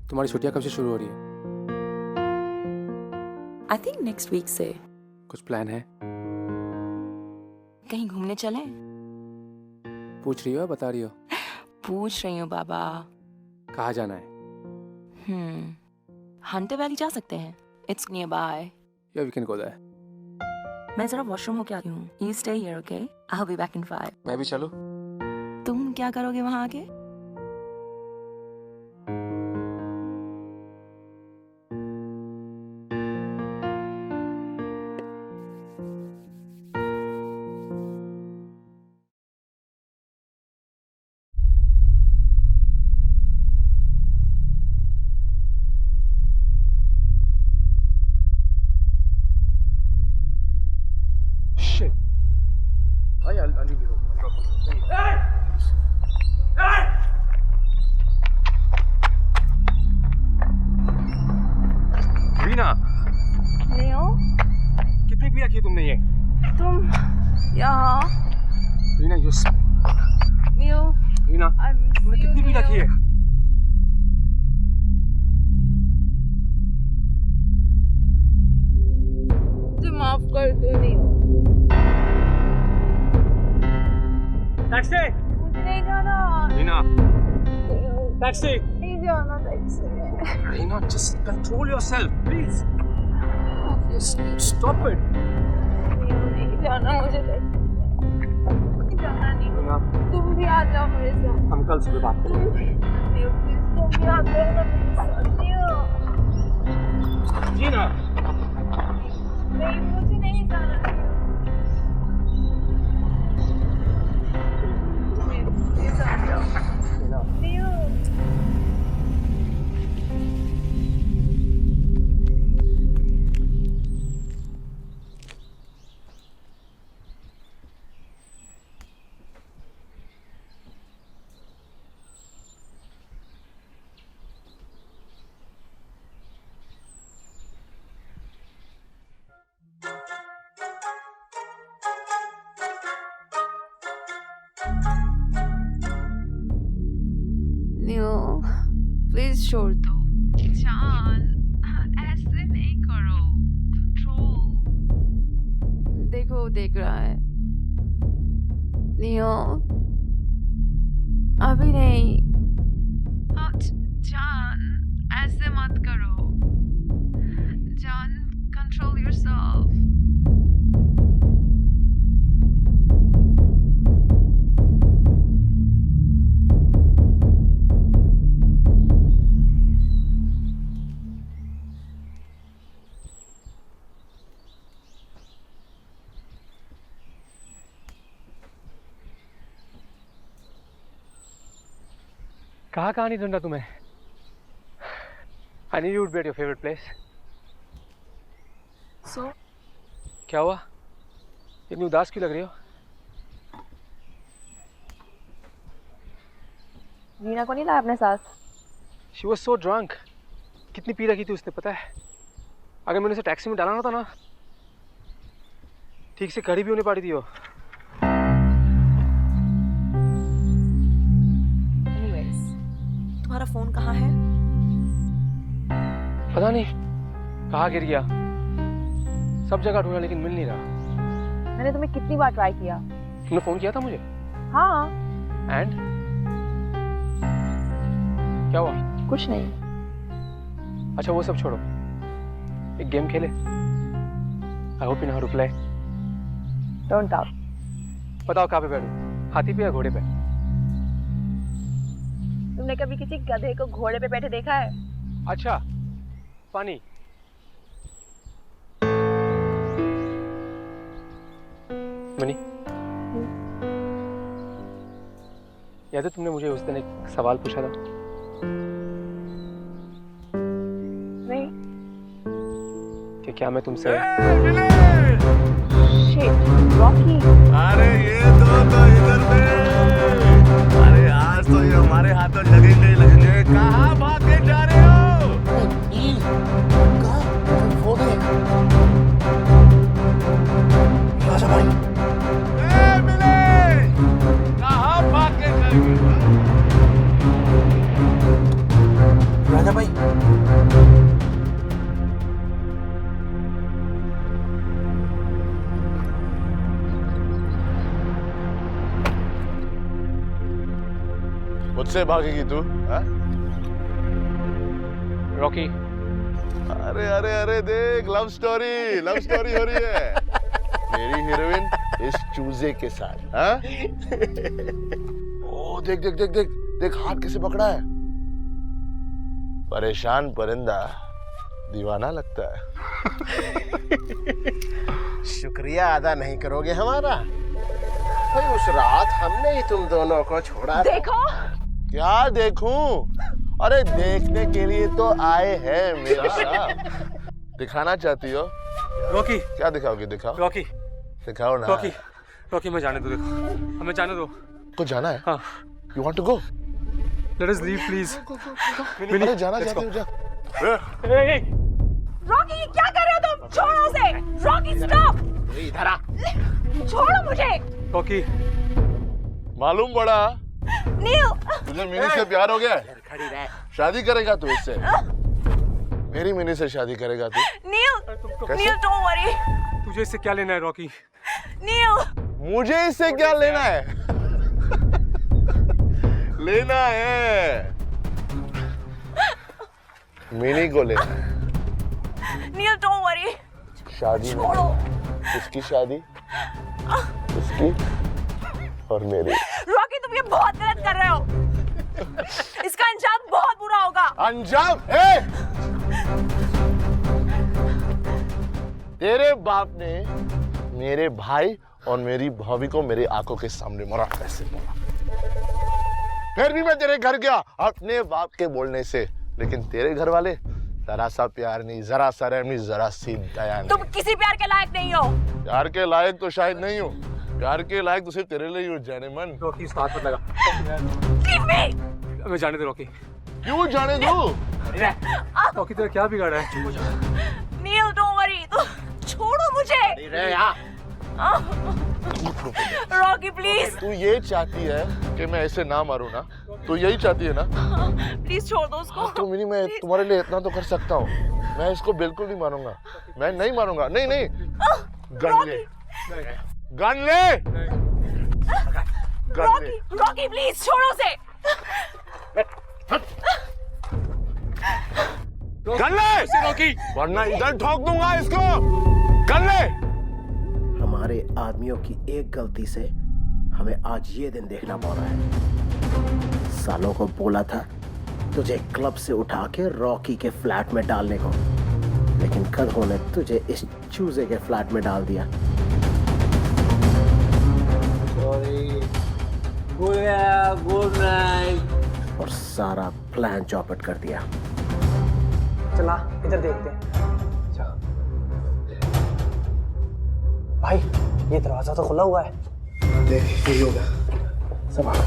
तुम्हारी छुट्टियां कब से शुरू हो रही है? आई थिंक नेक्स्ट वीक से। कुछ प्लान है? कहीं घूमने चलें? पूछ रही हो या बता रही हो? पूछ रही हूँ बाबा। कहाँ जाना है? हंटर वैली जा सकते हैं। It's near by. या वी कैन गो देयर। मैं जरा वॉशरूम होके आती हूँ। You stay here, okay? I will be back in 5। मैं भी चलूं? तुम क्या करोगे वहाँ आके? I'll leave you. Reena, neo, कितनी पिया की तुमने ये? तुम यहाँ? रीना, नियो, रीना, तुमने कितनी पिया की है? तुम माफ कर दो नियो। टैक्सी! मुझे नहीं जाना। रीना, टैक्सी! नहीं जाना टैक्सी में। Reena, just control yourself, please. Stop it. नहीं जाना मुझे टैक्सी में। नहीं जाना नहीं। रीना, तुम भी आ जाओ मेरे साथ। हम कल सुबह बात करेंगे। नियो, प्लीज तुम भी आ जाओ ना मेरे साथ। नियो। रीना, नहीं, मुझे नहीं जाना। प्लीज आ जाओ। नियो। नियो, प्लीज छोड़ दो। जान, ऐसे नहीं करो। कंट्रोल। देखो देख रहा है। नियो, अभी नहीं। जान, ऐसे मत करो। जान, कंट्रोल योरसेल्फ। कहाँ कहाँ नहीं ढूंढा तुम्हें? I knew you would be at your favorite place. So? क्या हुआ? इतनी उदास क्यों लग रही हो? रीना को नहीं लाया अपने साथ? She was so drunk. कितनी पी रखी थी उसने पता है? अगर मैंने उसे टैक्सी में डाला होता ना, ठीक से खड़ी भी होने पाती थी वो। तुम्हारा फोन कहाँ है? पता नहीं कहाँ गिर गया। सब जगह ढूंढा लेकिन मिल नहीं रहा। मैंने तुम्हें कितनी बार ट्राई किया। तुमने फोन किया था मुझे? हाँ। एंड क्या हुआ? कुछ नहीं। अच्छा वो सब छोड़ो, एक गेम खेले। I hope you know how to play. Don't doubt. बताओ कहाँ पे बैठूं, हाथी पे या घोड़े पे? तुमने कभी किसी गधे को घोड़े पे बैठे देखा है? अच्छा, फनी। मनी, याद है तुमने मुझे उस दिन एक सवाल पूछा था? नहीं। कि क्या मैं तुमसे शिट, रॉकी। अरे ये तो इधर पे। अरे आज तो ये हमारे हाथों लगेंगे ही लगेंगे। कहाँ भाग के जा रहे हो? राजा भाई। मिले। कहाँ भाग के जाएंगे? राजा भाई। मुझसे भागेगी तू? रॉकी। अरे अरे अरे देख, लव स्टोरी हो रही है मेरी हीरोइन इस चूजे के साथ। हाँ? ओ देख देख देख देख देख, हाथ कैसे पकड़ा है। परेशान परिंदा दीवाना लगता है। शुक्रिया अदा नहीं करोगे हमारा? भाई उस रात हमने ही तुम दोनों को छोड़ा। देखो। क्या देखूं? अरे देखने के लिए तो आए हैं मेरा साहब। दिखाना चाहती हो? रॉकी। क्या दिखाओगे? दिखाओ। रॉकी। दिखाओ ना। रॉकी, रॉकी मैं जाने दो, देखो हमें जाने दो। को जाना है? हाँ। You want to go? Let us leave, please. अरे जाना चाहते हो? जा। रॉकी क्या कर रहे हो तुम? छोड़ो उसे। Rocky stop. इधर आ। छोड़ो मुझे। रॉकी, मालूम पड़ा नील, तुझे मिनी से प्यार हो गया? खड़ी रह। शादी करेगा तू इससे? मेरी मिनी से शादी करेगा तू? नील, नील डोंट वरी। तुझे इससे क्या लेना है रॉकी? नील, मुझे इससे क्या लेना है? लेना है मिनी को लेना है। नील डोंट वरी। शादी छोड़ो। उसकी शादी, उसकी और मेरी। रॉकी तुम ये बहुत गलत कर रहे हो। इसका अंजाम बहुत बुरा होगा। अंजाम? तेरे बाप ने मेरे भाई और मेरी भाभी को मेरी आंखों के सामने मरा, कैसे मरा? फिर भी मैं तेरे घर गया अपने बाप के बोलने से, लेकिन तेरे घर वाले जरा सा प्यार नहीं, जरा सा रहम नहीं, जरा सी दया नहीं। तुम किसी प्यार के लायक नहीं हो। प्यार के लायक तो शायद नहीं हूँ, प्यार के लायक तो सिर्फ तेरे लिए ही हो जाने मन। रॉकी साथ मत लगा। हमें जाने दो रॉकी। क्यों जाने दो? रॉकी तेरा क्या बिगाड़ा है? नील डोंट वरी, तो छोड़ो मुझे। Rocky please. तू ये चाहती है कि मैं ऐसे ना मारूं ना? तू यही चाहती है ना? प्लीज छोड़ दो उसको। तो मिनी, मैं तुम्हारे लिए इतना तो कर सकता हूँ। मैं इसको बिल्कुल नहीं मारूंगा। मैं नहीं मारूंगा। नहीं नहीं, गन ले, गन ले, गन ले। रॉकी प्लीज छोड़ो उसे। गन ले रॉकी, वरना इधर ठोक दूंगा इसको। गन ले। हमारे आदमियों की एक गलती से हमें आज ये दिन देखना पड़ रहा है। सालों को बोला था तुझे क्लब से उठा के रॉकी के फ्लैट में डालने को, लेकिन गधों ने तुझे इस चूजे के फ्लैट में डाल दिया। Good night. और सारा प्लान चौपट कर दिया। चला इधर देखते हैं। भाई ये दरवाजा तो खुला हुआ है। देख यही होगा। संभाल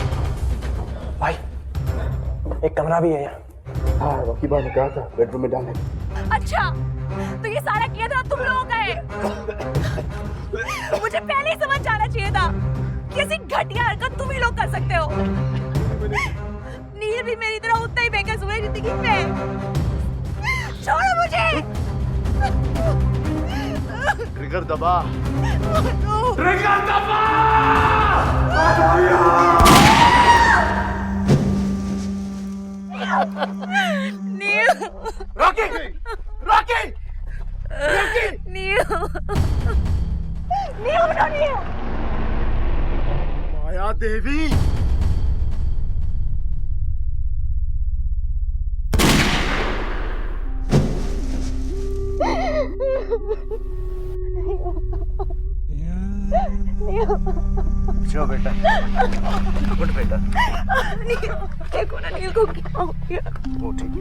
भाई, एक कमरा भी है यहाँ। हाँ, रॉकी भाई ने कहा था बेडरूम में डालने। अच्छा तो ये सारा किया था तुम लोगों का है। मुझे पहले ही समझ जाना चाहिए था कि ऐसी घटिया हरकत तुम ही लोग कर सकते हो। नील भी मेरी तरह उतना ही बेकसूर है जिंदगी में। छोड़ो मुझे। ट्रिगर दबा। ट्रिगर दबा। Neel. Rocky, Rocky, Rocky. Neel, Neel उठो नील। माया देवी। उठो बेटा, उठ बेटा। देखो ना नील को क्या हो गया। वो ठीक।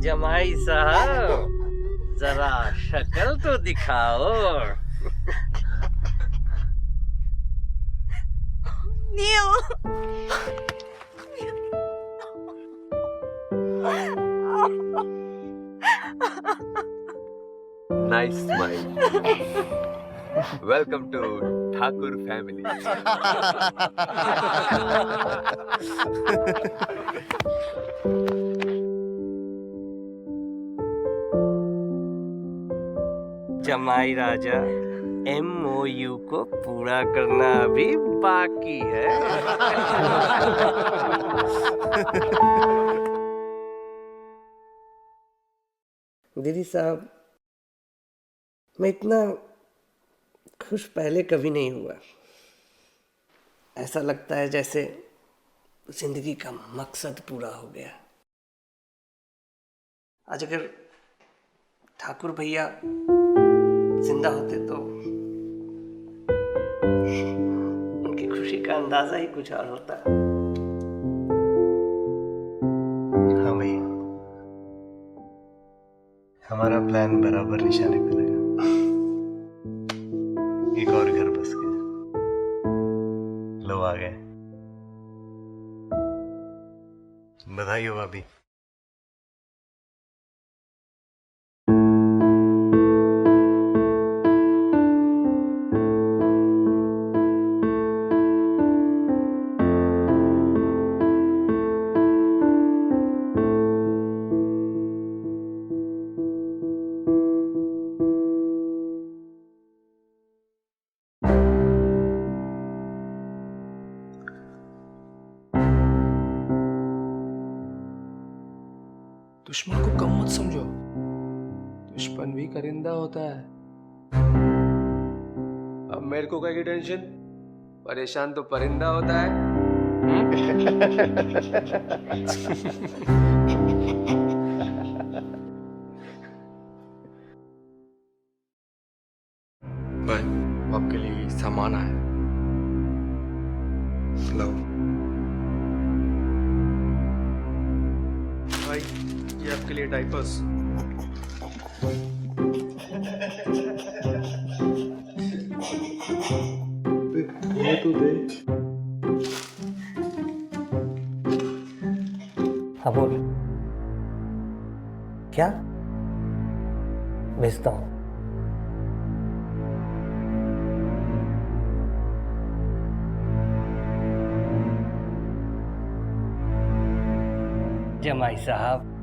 जमाई साहब जरा शक्ल तो दिखाओ। नील। Nice smile. Welcome to Thakur family. जमाई राजा, MOU को पूरा करना अभी बाकी है। दीदी साहब, मैं इतना खुश पहले कभी नहीं हुआ। ऐसा लगता है जैसे जिंदगी का मकसद पूरा हो गया। आज अगर ठाकुर भैया जिंदा होते तो उनकी खुशी का अंदाजा ही कुछ और होता। हाँ भैया, हमारा प्लान बराबर निशाने पे लगा। एक और घर बस गया। लो आ गए। बधाई हो भाभी। दुश्मन को कम मत समझो, दुश्मन भी करिंदा होता है। अब मेरे को क्या की टेंशन, परेशान तो परिंदा होता है। भाई, आपके लिए सामान आया। लो भाई, ये आपके लिए डाइपर्स। ये तो दे। हाँ बोल। क्या? भेजता हूँ। जमाई साहब